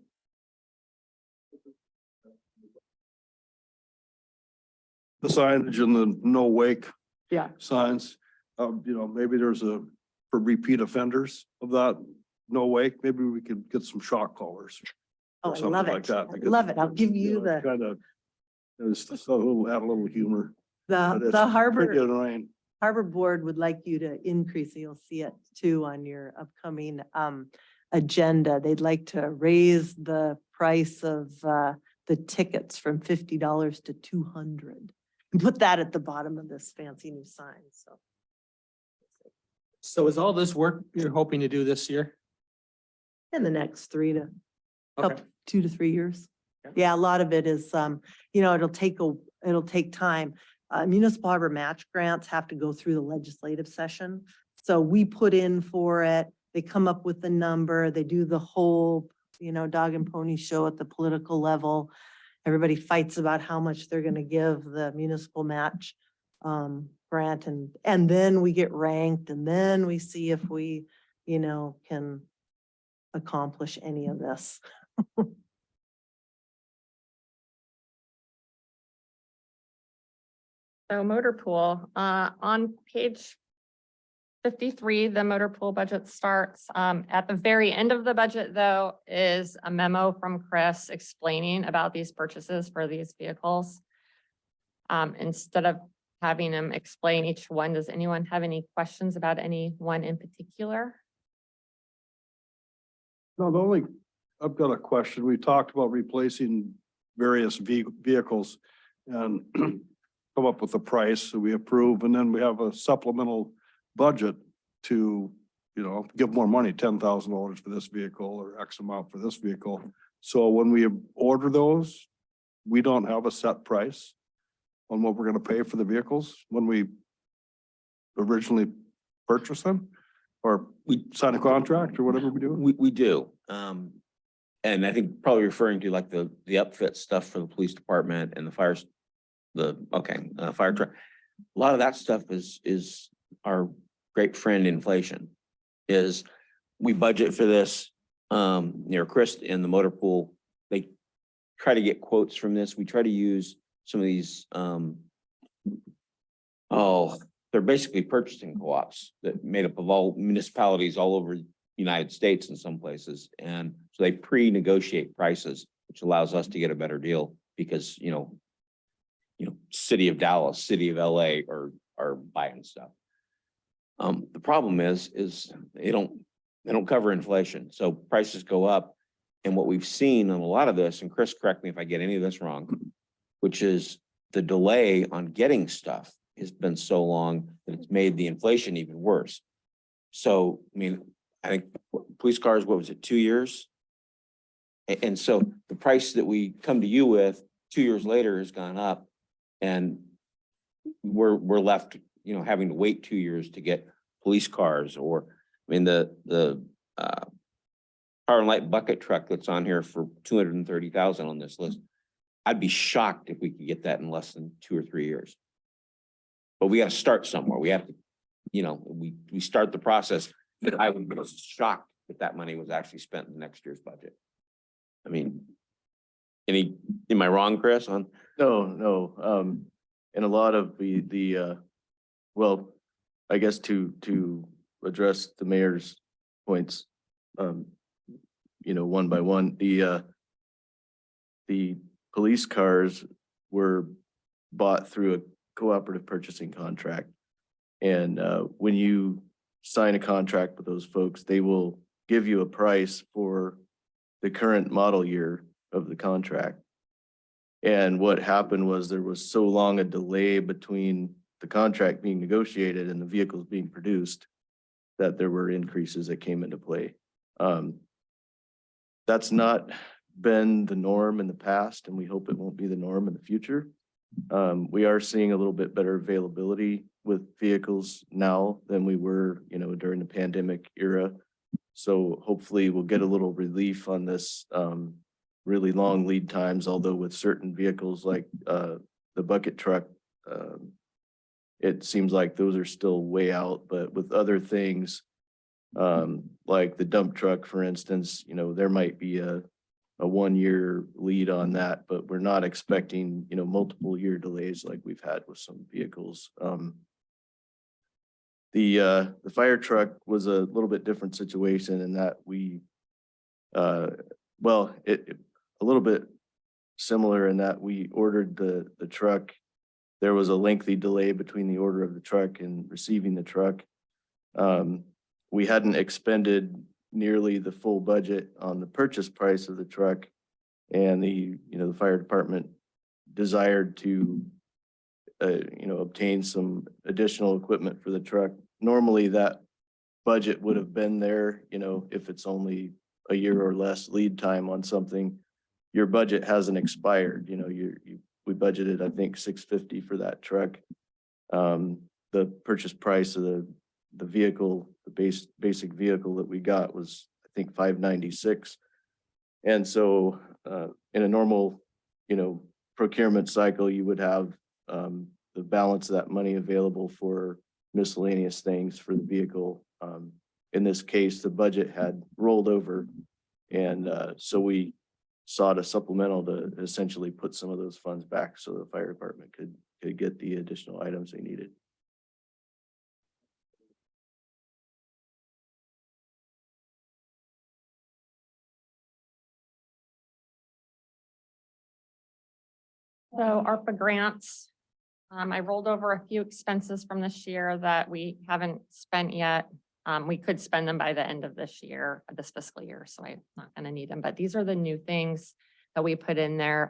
The signage and the no wake Yeah. signs, maybe there's for repeat offenders of that no wake, maybe we could get some shock collars. Oh, or I something love like it. that, I because, love it. I'll give you the, Kind of, just a little, add a little humor. But it's the harbor. pretty annoying. Harbor Board would like you to increase, and you'll see it too on your upcoming agenda. They'd like to raise the price of the tickets from $50 to $200 and put that at the bottom of this fancy new sign. So is all this work you're hoping to do this year? In the next 2 Okay. to 3 years. Yeah. Yeah, a lot of it is, it'll take time. Municipal harbor match grants have to go through the legislative session. So we put in for it, they come up with the number, they do the whole, dog and pony show at the political level. Everybody fights about how much they're gonna give the municipal match grant, and then we get ranked, and then we see if we, can accomplish any of this. So motor pool, on page 53, the motor pool budget starts. At the very end of the budget, though, is a memo from Chris explaining about these purchases for these vehicles. Instead of having him explain each one, does anyone have any questions about any one in particular? No, I've got a question. We talked about replacing various vehicles and come up with a price that we approve, and then we have a supplemental budget to, give more money, $10,000 for this vehicle or X amount for this vehicle. So when we order those, we don't have a set price on what we're gonna pay for the vehicles when we originally purchase them? Or we sign a contract or whatever we do? We do. And I think probably referring to like the upfit stuff for the police department and the fire truck. A lot of that stuff is our great friend inflation. Is we budget for this, Chris in the motor pool, they try to get quotes from this. We try to use some of these, they're basically purchasing co-ops that made up of all municipalities all over the United States in some places. And so they pre-negotiate prices, which allows us to get a better deal because, city of Dallas, city of LA are buying stuff. The problem is they don't cover inflation. So prices go up. And what we've seen on a lot of this, and Chris, correct me if I get any of this wrong, which is the delay on getting stuff has been so long that it's made the inflation even worse. So, I mean, I think police cars, what was it, 2 years? And so the price that we come to you with 2 years later has gone up and we're left, having to wait 2 years to get police cars or, I mean, the power and light bucket truck that's on here for 230,000 on this list. I'd be shocked if we could get that in less than 2 or 3 years. But we got to start somewhere. We have to, we start the process. That I would be shocked if that money was actually spent in next year's budget. I mean, am I wrong, Chris, on? No. And a lot of well, I guess to address the mayor's points, one by one, the police cars were bought through a cooperative purchasing contract. And when you sign a contract with those folks, they will give you a price for the current model year of the contract. And what happened was there was so long a delay between the contract being negotiated and the vehicles being produced that there were increases that came into play. That's not been the norm in the past, and we hope it won't be the norm in the future. We are seeing a little bit better availability with vehicles now than we were, during the pandemic era. So hopefully we'll get a little relief on this really long lead times, although with certain vehicles like the bucket truck, it seems like those are still way out, but with other things, like the dump truck, for instance, there might be a 1 year lead on that, but we're not expecting, multiple year delays like we've had with some vehicles. The fire truck was a little bit different situation in that we, a little bit similar in that we ordered the truck. There was a lengthy delay between the order of the truck and receiving the truck. We hadn't expended nearly the full budget on the purchase price of the truck. And the fire department desired to, obtain some additional equipment for the truck. Normally that budget would have been there, if it's only a year or less lead time on something, your budget hasn't expired. We budgeted, I think, $650 for that truck. The purchase price of the vehicle, the basic vehicle that we got was, I think, $596. And so in a normal, procurement cycle, you would have the balance of that money available for miscellaneous things for the vehicle. In this case, the budget had rolled over. And so we sought a supplemental to essentially put some of those funds back so the fire department could get the additional items they needed. So ARPA grants, I rolled over a few expenses from this year that we haven't spent yet. We could spend them by the end of this year, this fiscal year, so I'm not gonna need them, but these are the new things that we put in there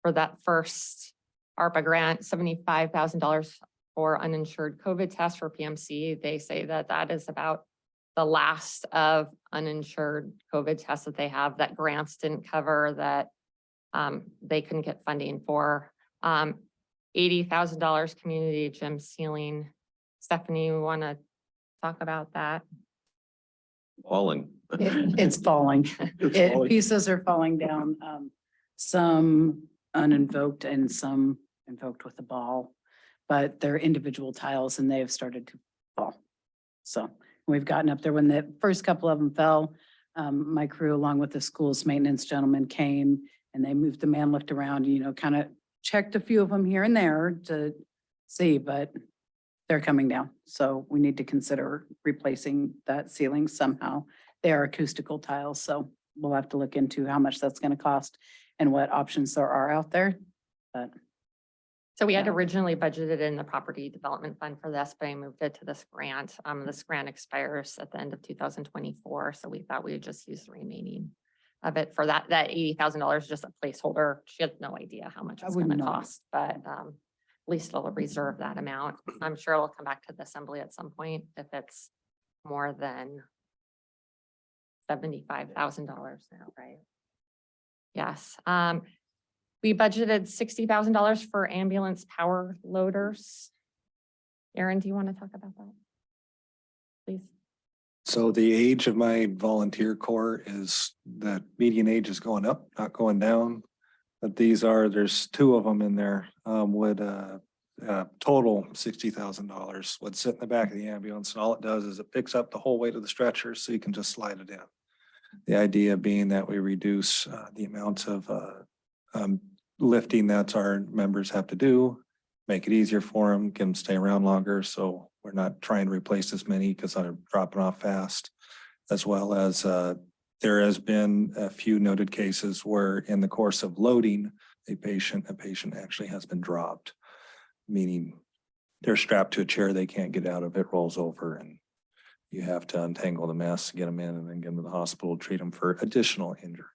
for that first ARPA grant, $75,000 for uninsured COVID tests for PMC. They say that that is about the last of uninsured COVID tests that they have that grants didn't cover, that they couldn't get funding for. $80,000 community gym ceiling. Stephanie, you want to talk about that? Falling. It's falling. falling. Pieces are falling down, some uninvoked and some invoked with a ball, but they're individual tiles and they have started to fall. So we've gotten up there. When the first couple of them fell, my crew, along with the school's maintenance gentleman, came And they moved the man lift around, kind of checked a few of them here and there to see, but they're coming down. So we need to consider replacing that ceiling somehow. They are acoustical tiles, so we'll have to look into how much that's going to cost and what options there are out there. But So we had Yeah. originally budgeted in the property development fund for this, but I moved it to this grant. This grant expires at the end of 2024, so we thought we would just use the remaining of it for that $80,000, just a placeholder. She had no idea how much I it's would gonna not. cost, but at least it'll reserve that amount. I'm sure it'll come back to the assembly at some point if it's more than $75,000 now, right? Yes, we budgeted $60,000 for ambulance power loaders. Aaron, do you want to talk about that? Please. So the age of my volunteer corps is that median age is going up, not going down. But there's two of them in there, would, total $60,000 would sit in the back of the ambulance. And all it does is it picks up the whole weight of the stretcher so you can just slide it in. The idea being that we reduce, the amount of, lifting that our members have to do, make it easier for them, get them stay around longer. So we're not trying to replace as many because they're dropping off fast. As well as there has been a few noted cases where in the course of loading a patient actually has been dropped. Meaning they're strapped to a chair, they can't get out of it, rolls over, and you have to untangle the mess, get them in, and then get them to the hospital, treat them for additional injury.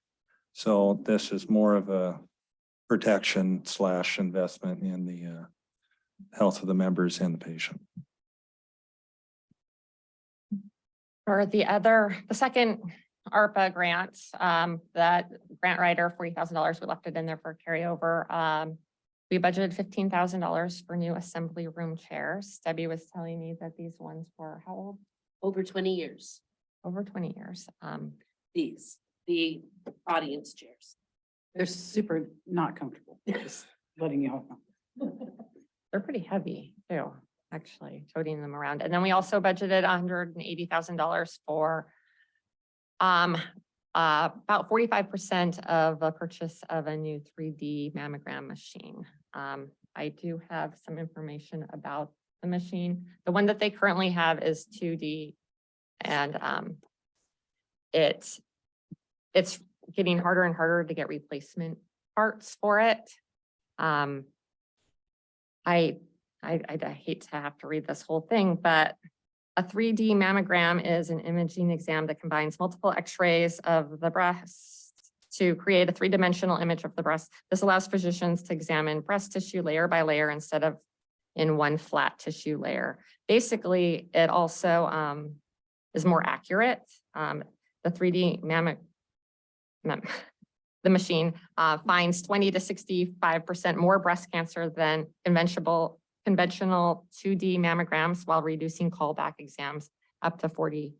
So this is more of a protection / investment in the health of the members and the patient. For the second ARPA grant, that grant writer, $40,000, we left it in there for carryover. We budgeted $15,000 for new assembly room chairs. Debbie was telling me that these ones were how old? Over 20 years, Over 20 years. the audience chairs. they're super not comfortable. Just letting you all know. They're pretty heavy too, actually, toting them around. And then we also budgeted $180,000 for about 45% of the purchase of a new 3D mammogram machine. I do have some information about the machine. The one that they currently have is 2D, and it's getting harder and harder to get replacement parts for it. I hate to have to read this whole thing, but a 3D mammogram is an imaging exam that combines multiple x-rays of the breast to create a three-dimensional image of the breast. This allows physicians to examine breast tissue layer by layer instead of in one flat tissue layer. Basically, it also is more accurate. The 3D the machine finds 20 to 65% more breast cancer than conventional 2D mammograms while reducing callback exams up to 40%.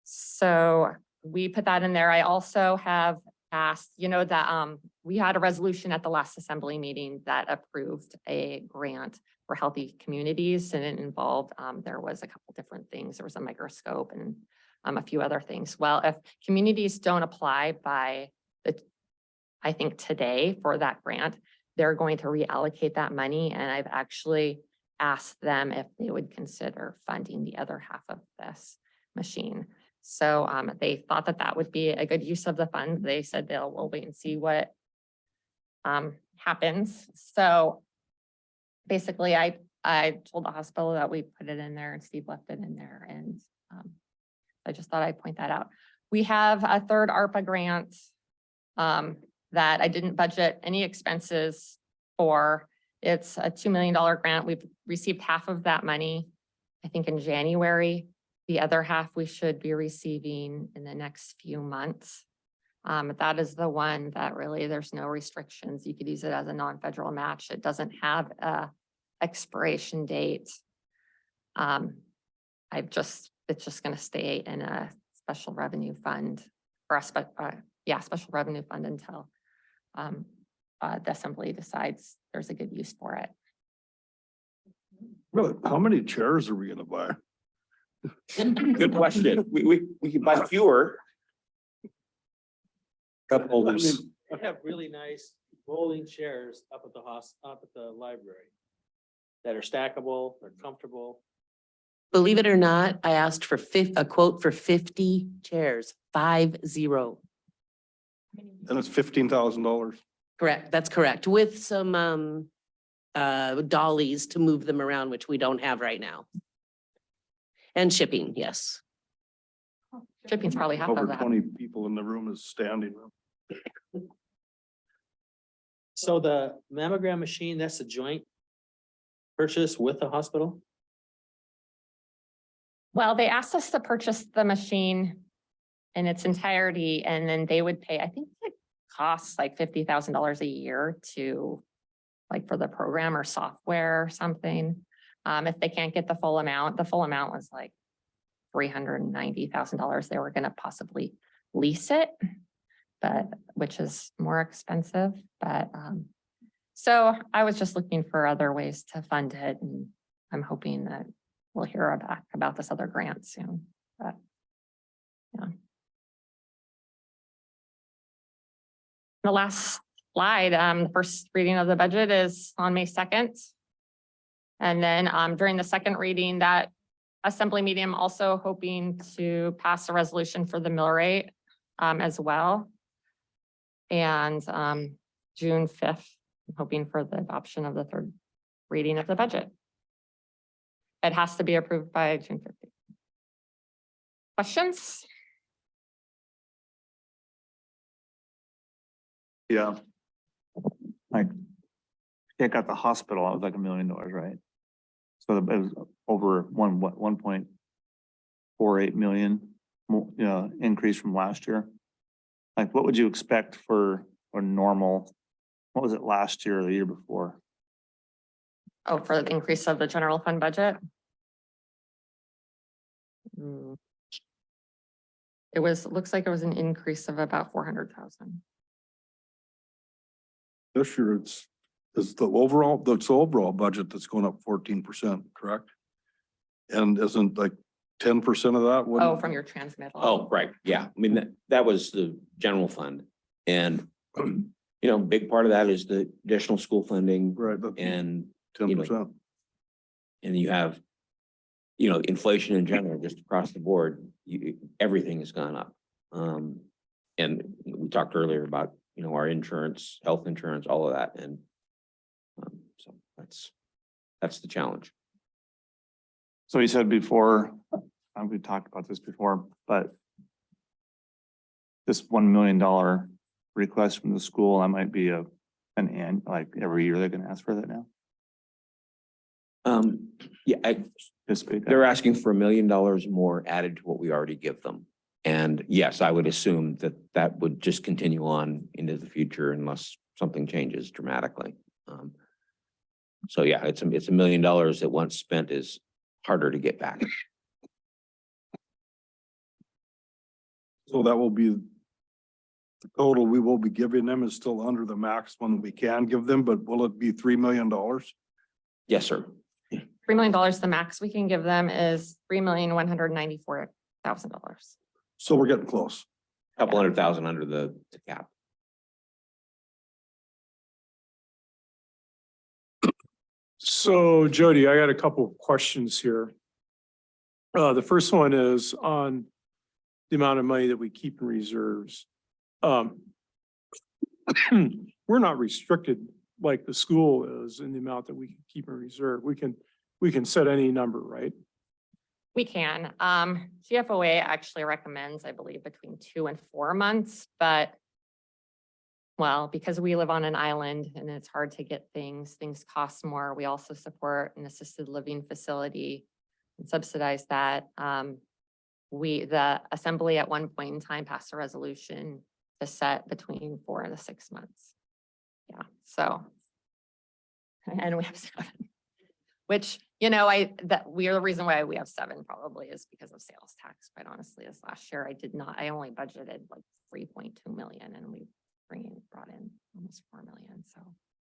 So we put that in there. I also have asked, that we had a resolution at the last assembly meeting that approved a grant for healthy communities, and it involved, there was a couple different things. There was a microscope and a few other things. Well, if communities don't apply by I think today for that grant, they're going to reallocate that money. And I've actually asked them if they would consider funding the other half of this machine. So they thought that that would be a good use of the fund. They said we'll wait and see what happens. So basically I told the hospital that we put it in there and Steve left it in there. And I just thought I'd point that out. We have a third ARPA grant that I didn't budget any expenses for. It's a $2 million grant. We've received half of that money, I think in January. The other half we should be receiving in the next few months. That is the one that really, there's no restrictions. You could use it as a non-federal match. It doesn't have a expiration date. It's just going to stay in a special revenue fund or special revenue fund until the assembly decides there's a good use for it. Really, how many chairs are we gonna buy? Good question. We could buy fewer. Cup holders. They have really nice rolling chairs up at the up at the library that are stackable, they're comfortable. Believe it or not, I asked for a quote for 50 chairs, 50. And it's $15,000. Correct, that's correct, with some dollies to move them around, which we don't have right now. And shipping, yes. Shipping's probably half Over of that. 20 people in the room is standing room. So the mammogram machine, that's a joint purchase with the hospital? Well, they asked us to purchase the machine in its entirety and then they would pay, I think it costs like $50,000 a year to like for the program or software or something. If they can't get the full amount was like $390,000. They were gonna possibly lease it, but which is more expensive, but so I was just looking for other ways to fund it and I'm hoping that we'll hear about this other grant soon, but yeah. The last slide, the first reading of the budget is on May 2nd. And then during the second reading, that assembly meeting, I'm also hoping to pass a resolution for the mill rate as well. And June 5th, I'm hoping for the adoption of the third reading of the budget. It has to be approved by June 15th. Questions? Yeah. Like, take out the hospital, it was like $1 million, right? So it was over 1.48 million, increase from last year. Like, what would you expect for a normal, what was it last year or the year before? Oh, for the increase of the general fund budget? It looks like it was an increase of about 400,000. This year it's the overall budget that's going up 14%, correct? And isn't like 10% of that? Oh, from your transmittal. Oh, right, yeah. I mean, that was the general fund. And, big part of that is the additional school funding Right, and 10%. and you have, inflation in general, just across the board, everything has gone up. And we talked earlier about, our insurance, health insurance, all of that. And so that's the challenge. So you said before, we talked about this before, but this $1 million request from the school, that might be like every year they're gonna ask for that now. Yeah, they're asking for $1 million more added to what we already give them. And yes, I would assume that would just continue on into the future unless something changes dramatically. So yeah, it's $1 million that once spent is harder to get back. So that will be the total we will be giving them is still under the maximum that we can give them, but will it be $3 million? Yes, sir. $3 million, the max we can give them is $3,194,000. So we're getting close. Couple $100,000 under the cap. So Jody, I got a couple of questions here. The first one is on the amount of money that we keep in reserves. We're not restricted like the school is in the amount that we can keep in reserve. We can set any number, right? We can. GFOA actually recommends, I believe, between 2 and 4 months, but well, because we live on an island and it's hard to get things cost more. We also support an assisted living facility and subsidize that. The assembly at one point in time passed a resolution to set between 4 and 6 months. Yeah, so. And we have 7, which, the reason why we have 7 probably is because of sales tax. Quite honestly, this last year I only budgeted like 3.2 million and we brought in almost 4 million, so.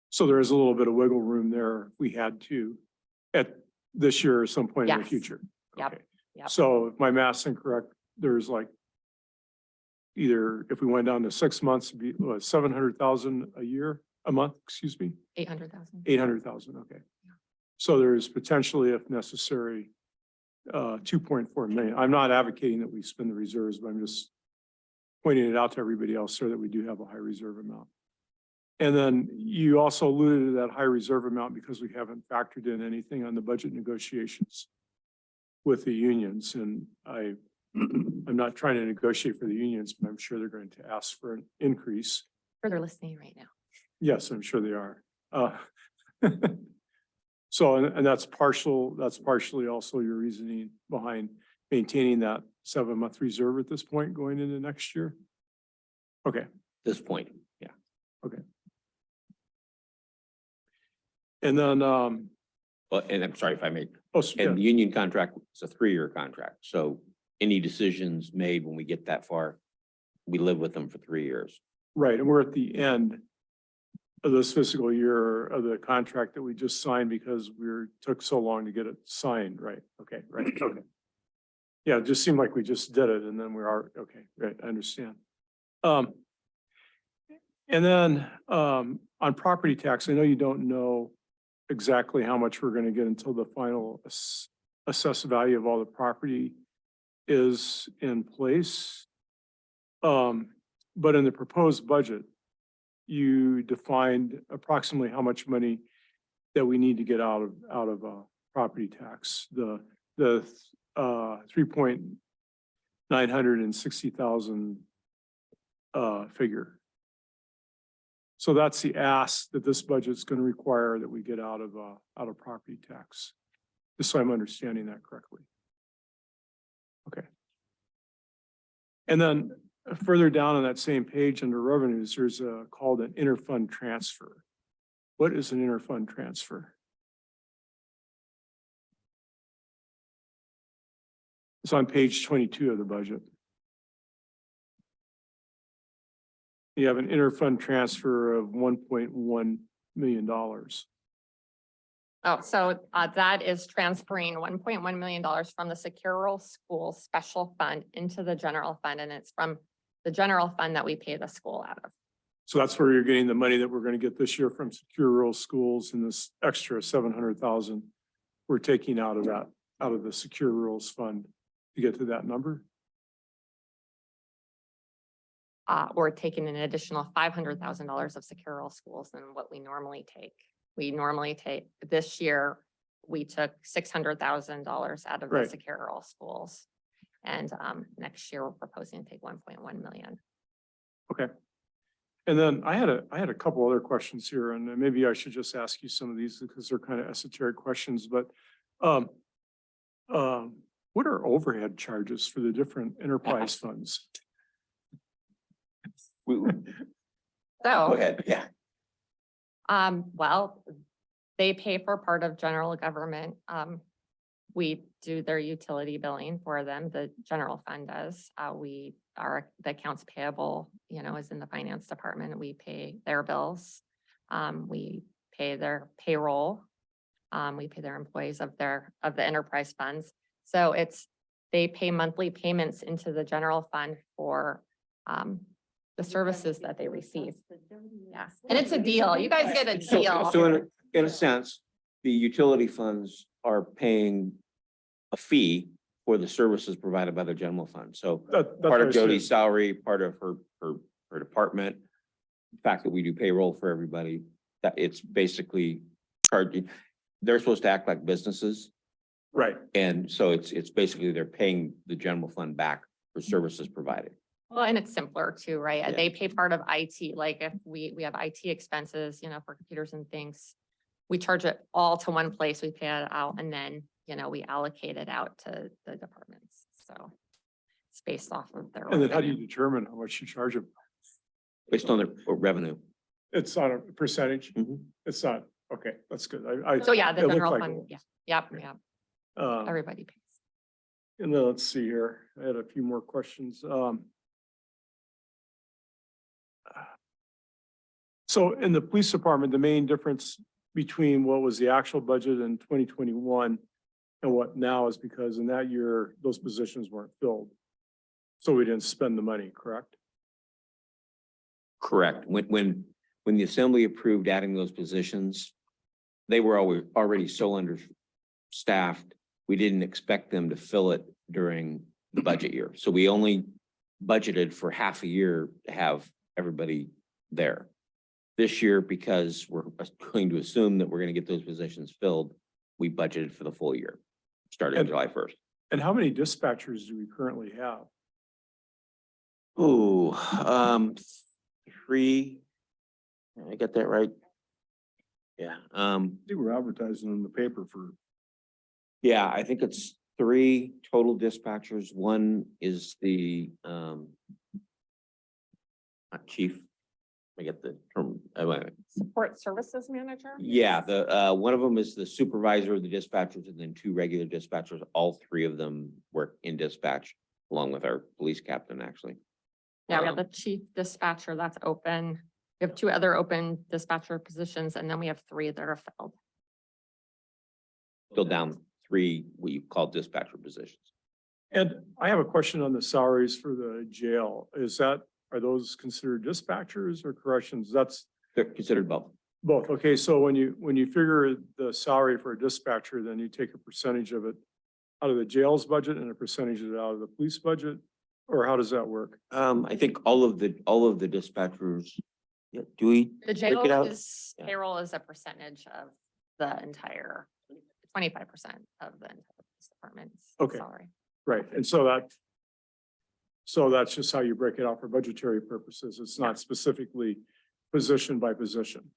So there is a little bit of wiggle room there if we had to at this year or some point in the Yes. future. Yep, Okay. yep. So if my math's incorrect, there's like, either if we went down to 6 months, it'd be 700,000 a month, excuse me, 800,000. 800,000, okay. So there is potentially, if necessary, 2.4 million. I'm not advocating that we spend the reserves, but I'm just pointing it out to everybody else so that we do have a high reserve amount. And then you also alluded to that high reserve amount because we haven't factored in anything on the budget negotiations with the unions. And I'm not trying to negotiate for the unions, but I'm sure they're going to ask for an increase. Or they're listening right now. Yes, I'm sure they are. So, and that's partially also your reasoning behind maintaining that 7-month reserve at this point going into next year? Okay, This point, yeah. and then, Well, and I'm sorry if I may, oh, and the union contract is a 3-year contract. So any decisions made when we get that far, we live with them for 3 years. right, and we're at the end of this fiscal year of the contract that we just signed because took so long to get it signed, right? Okay, right, okay. Yeah, it just seemed like we just did it and then okay, right, I understand. And then, on property tax, I know you don't know exactly how much we're gonna get until the final assessed value of all the property is in place. But in the proposed budget, you defined approximately how much money that we need to get out of property tax. The 3,960,000 figure. So that's the ask that this budget's going to require that we get out of property tax. Just so I'm understanding that correctly. Okay. And then further down on that same page under revenues, there's called an interfund transfer. What is an interfund transfer? It's on page 22 of the budget. You have an interfund transfer of $1.1 million. Oh, so that is transferring $1.1 million from the Secure Rural Schools Special Fund into the general fund, and it's from the general fund that we pay the school out of. So that's where you're getting the money that we're going to get this year from Secure Rural Schools, and this extra 700,000 we're taking out of the Secure Rural's fund to get to that number. We're taking an additional $500,000 of Secure Rural Schools than what we normally take. We normally take, this year, we took $600,000 out of the Right. Secure Rural Schools. And next year, we're proposing to take 1.1 million. Okay. And then I had a couple other questions here, and maybe I should just ask you some of these because they're kind of esoteric questions, but what are overhead charges for the different enterprise funds? Go So, ahead, yeah. well, they pay for part of general government. We do their utility billing for them. The general fund does. The accounts payable, is in the finance department. We pay their bills. We pay their payroll. We pay their employees of the enterprise funds. So they pay monthly payments into the general fund for, the services that they receive. Yeah, and it's a deal. You guys get a deal. So in a sense, the utility funds are paying a fee for the services provided by the general fund. So That's part what I of said. Jody's salary, part of her department, the fact that we do payroll for everybody, that it's basically charging. They're supposed to act like businesses. Right. And so it's basically they're paying the general fund back for services provided. Well, and it's simpler too, right? Yeah. They pay part of IT, like if we have IT expenses, for computers and things. We charge it all to one place, we pay it out, and then, we allocate it out to the departments. So it's based off of their. And then how do you revenue. determine how much you charge them? Based on their revenue. It's on a percentage? Mhm. It's not, okay, that's good. So yeah, the it looked general like it fund, was. yeah, yep, Um, everybody pays. And then let's see here, I had a few more questions. So in the police department, the main difference between what was the actual budget in 2021 and what now is because in that year, those positions weren't filled. So we didn't spend the money, correct? Correct. When the assembly approved adding those positions, they were already so understaffed. We didn't expect them to fill it during the budget year. So we only budgeted for half a year to have everybody there. This year, because we're going to assume that we're going to get those positions filled, we budgeted for the full year, starting And- July 1st. And how many dispatchers do we currently have? Oh, 3. I got that right? Yeah, They were advertising in the paper for, yeah, I think it's 3 total dispatchers. One is the, not chief. I get the term, wait a minute. Support services manager? Yeah, one of them is the supervisor of the dispatchers and then 2 regular dispatchers. All 3 of them work in dispatch along with our police captain, actually. Yeah, we have the chief dispatcher that's open. We have 2 other open dispatcher positions, and then we have 3 that are filled. Still down 3, what you call dispatcher positions. And I have a question on the salaries for the jail. Are those considered dispatchers or corrections? That's They're considered both. both. Okay, so when you figure the salary for a dispatcher, then you take a percentage of it out of the jail's budget and a percentage of it out of the police budget? Or how does that work? I think all of the dispatchers, yeah, do we? The break it jail out? is, Yeah. payroll is a percentage of the entire, 25% of the entire police department's Okay. salary. Right, and so that's just how you break it out for budgetary purposes. It's not specifically position by position.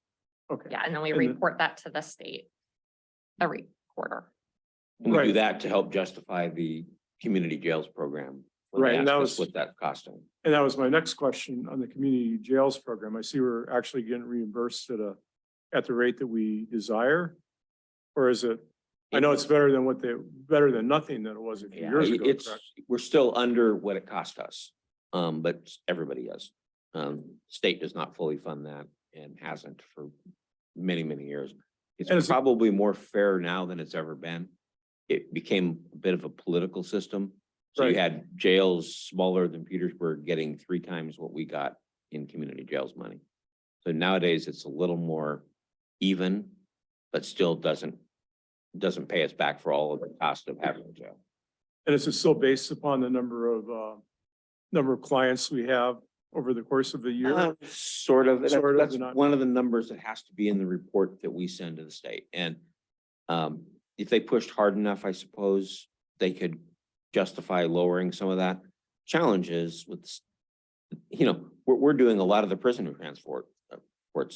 Okay. Yeah, and then we And the- report that to the state every quarter. And we do Right. that to help justify the community jails program. when they Right, and ask that us was- What that's costing. And that was my next question on the community jails program. I see we're actually getting reimbursed at the rate that we desire. Or is it, I know it's better than better than nothing than it was a few Yeah, years ago, it's, correct? we're still under what it cost us. But everybody is. State does not fully fund that and hasn't for many, many years. And It's is it- probably more fair now than it's ever been. It became a bit of a political system. So you Right. had jails smaller than Petersburg getting 3 times what we got in community jails money. So nowadays it's a little more even, but still doesn't pay us back for all of the cost of having a jail. And is it still based upon the number of clients we have over the course of the year? Sort of, Sort of, that's not- one of the numbers that has to be in the report that we send to the state. And if they pushed hard enough, I suppose they could justify lowering some of that. Challenge is with, we're doing a lot of the prisoner transports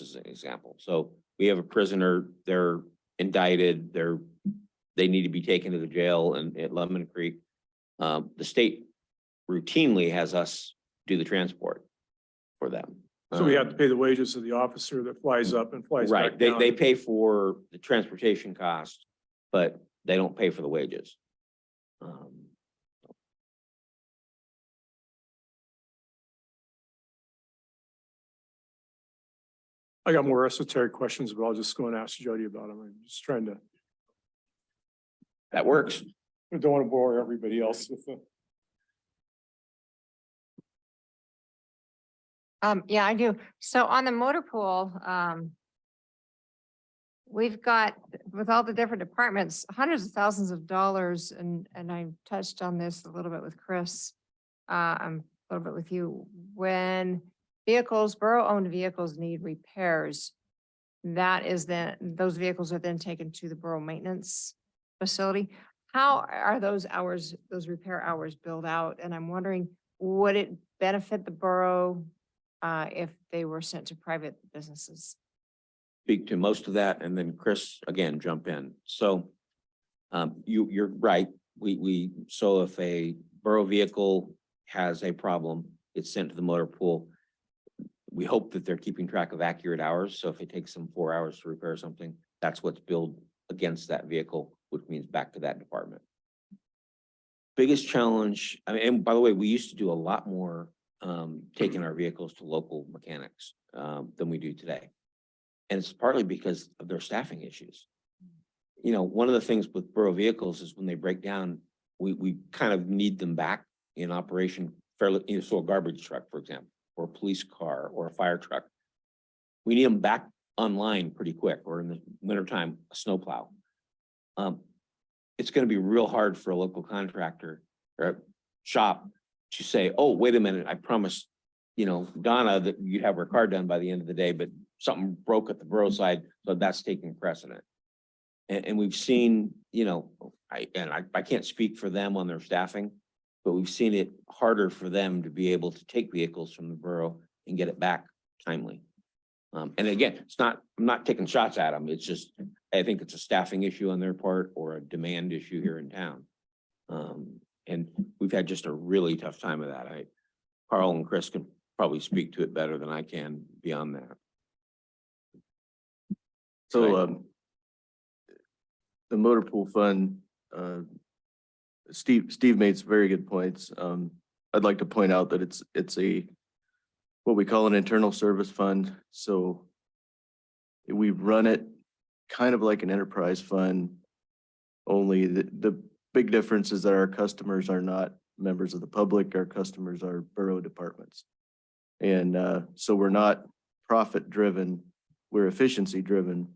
as an example. So we have a prisoner, they're indicted, they need to be taken to the jail at Lemon Creek. The state routinely has us do the transport for them. So we have to pay the wages of the officer that flies up and flies back Right, down. they pay for the transportation cost, but they don't pay for the wages. I got more esoteric questions, but I'll just go and ask Jody about them. I'm just trying to, That works. I don't want to bore everybody else with it. Yeah, I do. So on the motor pool, we've got, with all the different departments, hundreds of thousands of dollars, and I touched on this a little bit with Chris, a little bit with you. When borough-owned vehicles need repairs, those vehicles are then taken to the borough maintenance facility. How are those repair hours billed out? And I'm wondering, would it benefit the borough if they were sent to private businesses? Speak to most of that, and then Chris, again, jump in. So you're right. So if a borough vehicle has a problem, it's sent to the motor pool. We hope that they're keeping track of accurate hours. So if it takes them 4 hours to repair something, that's what's billed against that vehicle, which means back to that department. Biggest challenge, and by the way, we used to do a lot more taking our vehicles to local mechanics than we do today. And it's partly because of their staffing issues. One of the things with borough vehicles is when they break down, we kind of need them back in operation fairly, so a garbage truck, for example. or a police car or a fire truck, we need them back online pretty quick, or in the wintertime, a snowplow. It's gonna be real hard for a local contractor or a shop to say, oh, wait a minute, I promised, Donna that you'd have her car done by the end of the day, but something broke at the borough side, so that's taking precedent. And we've seen, I can't speak for them on their staffing, but we've seen it harder for them to be able to take vehicles from the borough and get it back timely. And again, I'm not taking shots at them. It's just, I think it's a staffing issue on their part or a demand issue here in town. And we've had just a really tough time of that. Carl and Chris can probably speak to it better than I can beyond that. So, the motor pool fund, Steve made some very good points. I'd like to point out that it's what we call an internal service fund. So we run it kind of like an enterprise fund, only the big difference is that our customers are not members of the public. Our customers are borough departments. And so we're not profit driven, we're efficiency driven.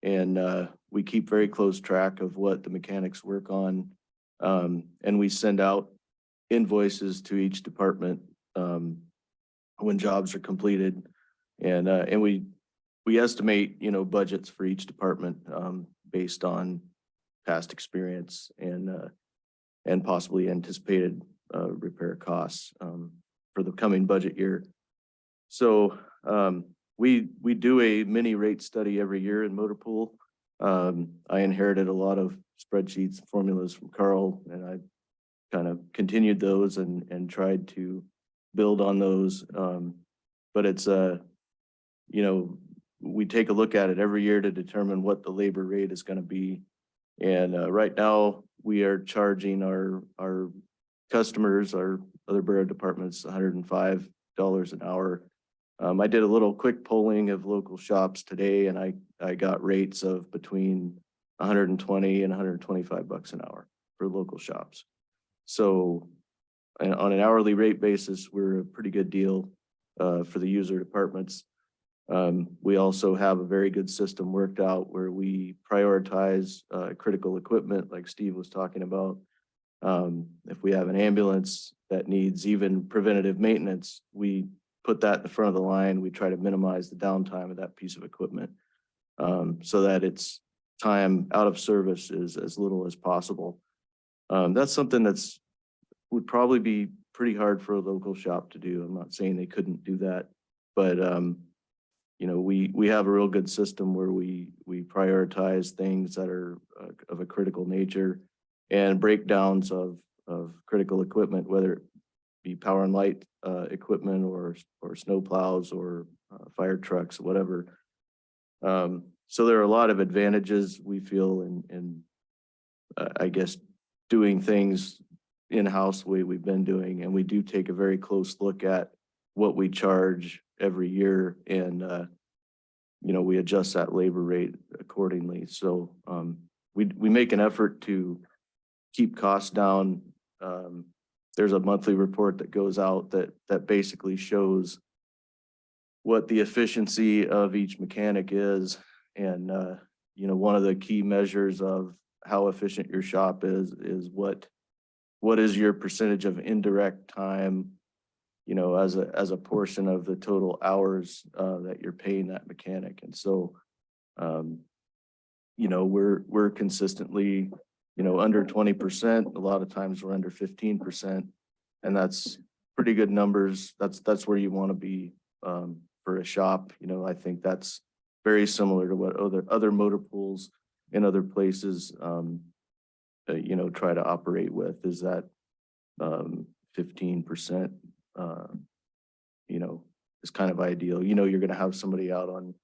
And we keep very close track of what the mechanics work on. And we send out invoices to each department when jobs are completed. And we estimate, budgets for each department based on past experience and possibly anticipated repair costs for the coming budget year. So we do a mini rate study every year in motor pool. I inherited a lot of spreadsheets and formulas from Carl, and I kind of continued those and tried to build on those. But it's we take a look at it every year to determine what the labor rate is going to be. And right now we are charging our customers, our other borough departments, $105 an hour. I did a little quick polling of local shops today, and I got rates of between 120 and 125 bucks an hour for local shops. So on an hourly rate basis, we're a pretty good deal for the user departments. We also have a very good system worked out where we prioritize critical equipment like Steve was talking about. If we have an ambulance that needs even preventative maintenance, we put that in the front of the line. We try to minimize the downtime of that piece of equipment so that its time out of service is as little as possible. That's something would probably be pretty hard for a local shop to do. I'm not saying they couldn't do that, but we have a real good system where we prioritize things that are of a critical nature and breakdowns of critical equipment, whether it be power and light equipment or snow plows or fire trucks, whatever. So there are a lot of advantages we feel in I guess doing things in-house the way we've been doing, and we do take a very close look at what we charge every year, and we adjust that labor rate accordingly. So we make an effort to keep costs down. There's a monthly report that goes out that basically shows what the efficiency of each mechanic is. And, one of the key measures of how efficient your shop is what is your percentage of indirect time, as a portion of the total hours that you're paying that mechanic. And so, we're consistently under 20%. A lot of times we're under 15%, and that's pretty good numbers. That's where you want to be for a shop. I think that's very similar to what other motor pools in other places, try to operate with, is that 15%, is kind of ideal. You're going to have somebody out on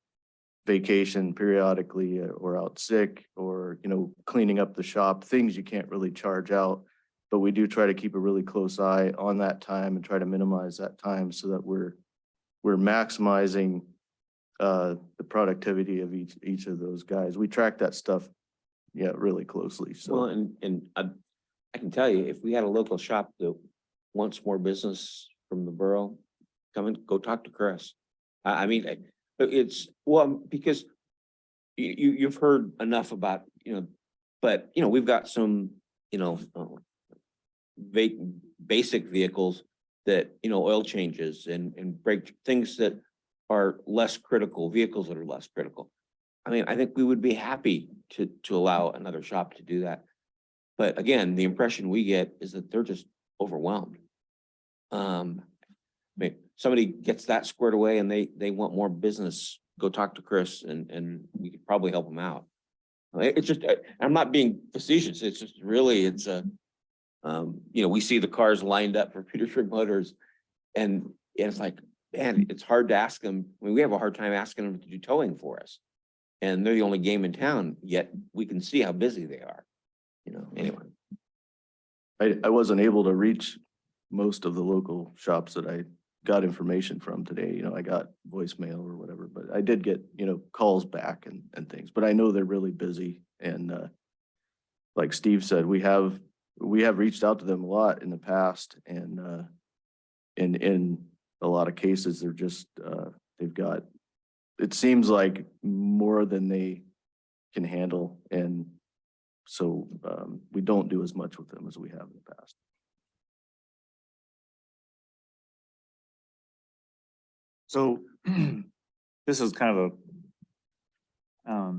vacation periodically or out sick or, cleaning up the shop, things you can't really charge out, but we do try to keep a really close eye on that time and try to minimize that time so that we're maximizing the productivity of each of those guys. We track that stuff, really closely. So, Well, and I can tell you, if we had a local shop that wants more business from the borough, come and go talk to Chris. I mean, it's, well, because you've heard enough about, but, we've got some, basic vehicles that, oil changes and brake things that are less critical, vehicles that are less critical. I mean, I think we would be happy to allow another shop to do that. But again, the impression we get is that they're just overwhelmed. I mean, somebody gets that squared away and they want more business, go talk to Chris and we could probably help them out. It's just, I'm not being facetious. It's just really, it's a, we see the cars lined up for Petersburg Motors and it's like, man, it's hard to ask them. I mean, we have a hard time asking them to do towing for us. And they're the only game in town, yet we can see how busy they are, anyway. I wasn't able to reach most of the local shops that I got information from today. I got voicemail or whatever, but I did get, calls back and things, but I know they're really busy. And like Steve said, we have reached out to them a lot in the past and in a lot of cases, they're just, they've got, it seems like more than they can handle. And so we don't do as much with them as we have in the past. So this is kind of a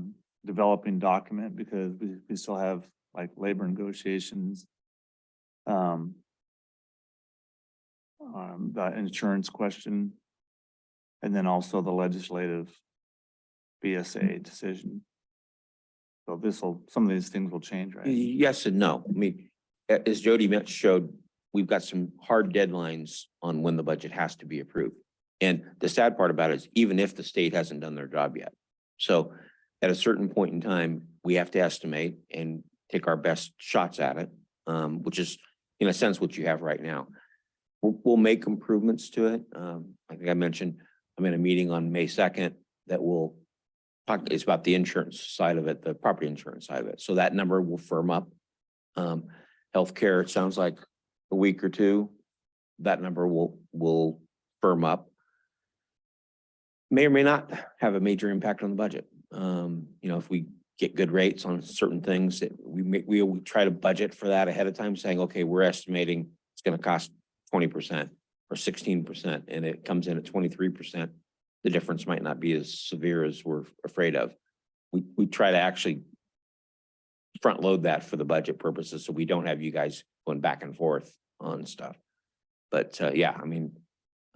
developing document because we still have like labor negotiations. The insurance question. And then also the legislative BSA decision. So some of these things will change, right? Yes and no. I mean, as Jody showed, we've got some hard deadlines on when the budget has to be approved. And the sad part about it is even if the state hasn't done their job yet. So at a certain point in time, we have to estimate and take our best shots at it, which is in a sense what you have right now. We'll make improvements to it. I think I mentioned I'm in a meeting on May 2nd that will talk, it's about the insurance side of it, the property insurance side of it. So that number will firm up. Healthcare, it sounds like a week or two, that number will firm up. May or may not have a major impact on the budget. If we get good rates on certain things that we try to budget for that ahead of time, saying, okay, we're estimating it's going to cost 20% or 16%, and it comes in at 23%. The difference might not be as severe as we're afraid of. We try to actually front load that for the budget purposes, so we don't have you guys going back and forth on stuff. But yeah, I mean,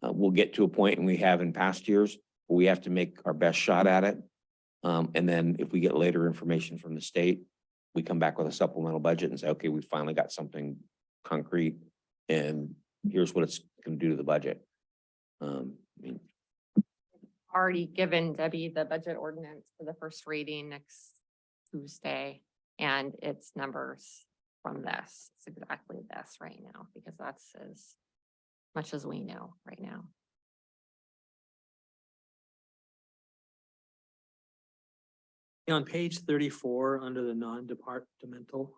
we'll get to a point, and we have in past years, where we have to make our best shot at it. And then if we get later information from the state, we come back with a supplemental budget and say, okay, we finally got something concrete, and here's what it's going to do to the budget. I mean, Already given Debbie the budget ordinance for the first reading next Tuesday, and its numbers from this. It's exactly this right now, because that's as much as we know right now. On page 34, under the non-departmental.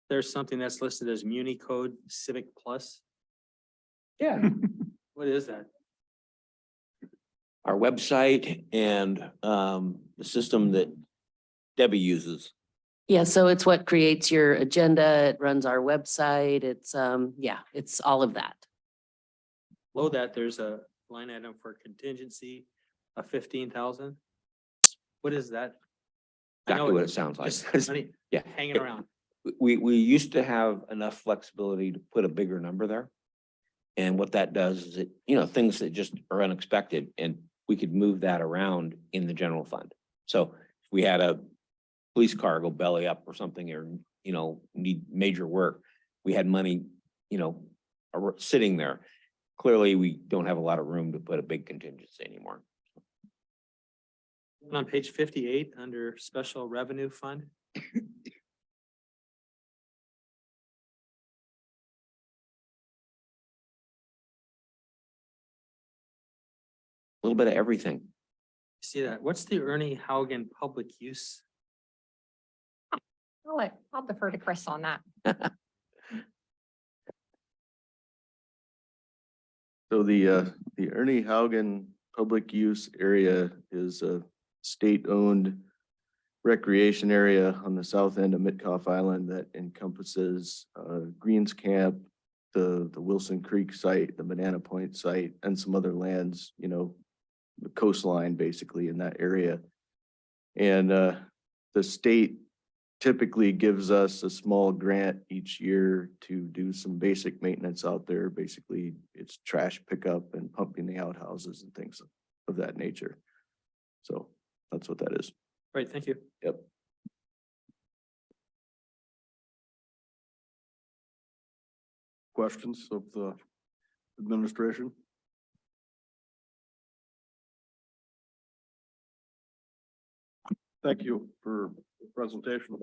There's something that's listed as Muni Code Civic Plus. yeah, What is that? our website and the system that Debbie uses. Yeah, so it's what creates your agenda. It runs our website. It's, it's all of that. Below that, there's a line item for contingency of 15,000. What is that? I know Exactly what it it's sounds like. just money Yeah. hanging around. We used to have enough flexibility to put a bigger number there. And what that does is it, things that just are unexpected, and we could move that around in the general fund. So if we had a police car go belly up or something, or, need major work, we had money, sitting there. Clearly, we don't have a lot of room to put a big contingency anymore. On page 58, under Special Revenue Fund. A little bit of everything. See that? What's the Ernie Haugen public use? I'll defer to Chris on that. So the Ernie Haugen Public Use Area is a state-owned recreation area on the south end of Mitkoff Island that encompasses Greens Camp, the Wilson Creek site, the Banana Point site, and some other lands, you know, the coastline basically in that area. And the state typically gives us a small grant each year to do some basic maintenance out there. Basically, it's trash pickup and pumping the outhouses and things of that nature. So that's what that is. Great, thank you. Yep. Questions of the administration? Thank you for the presentation.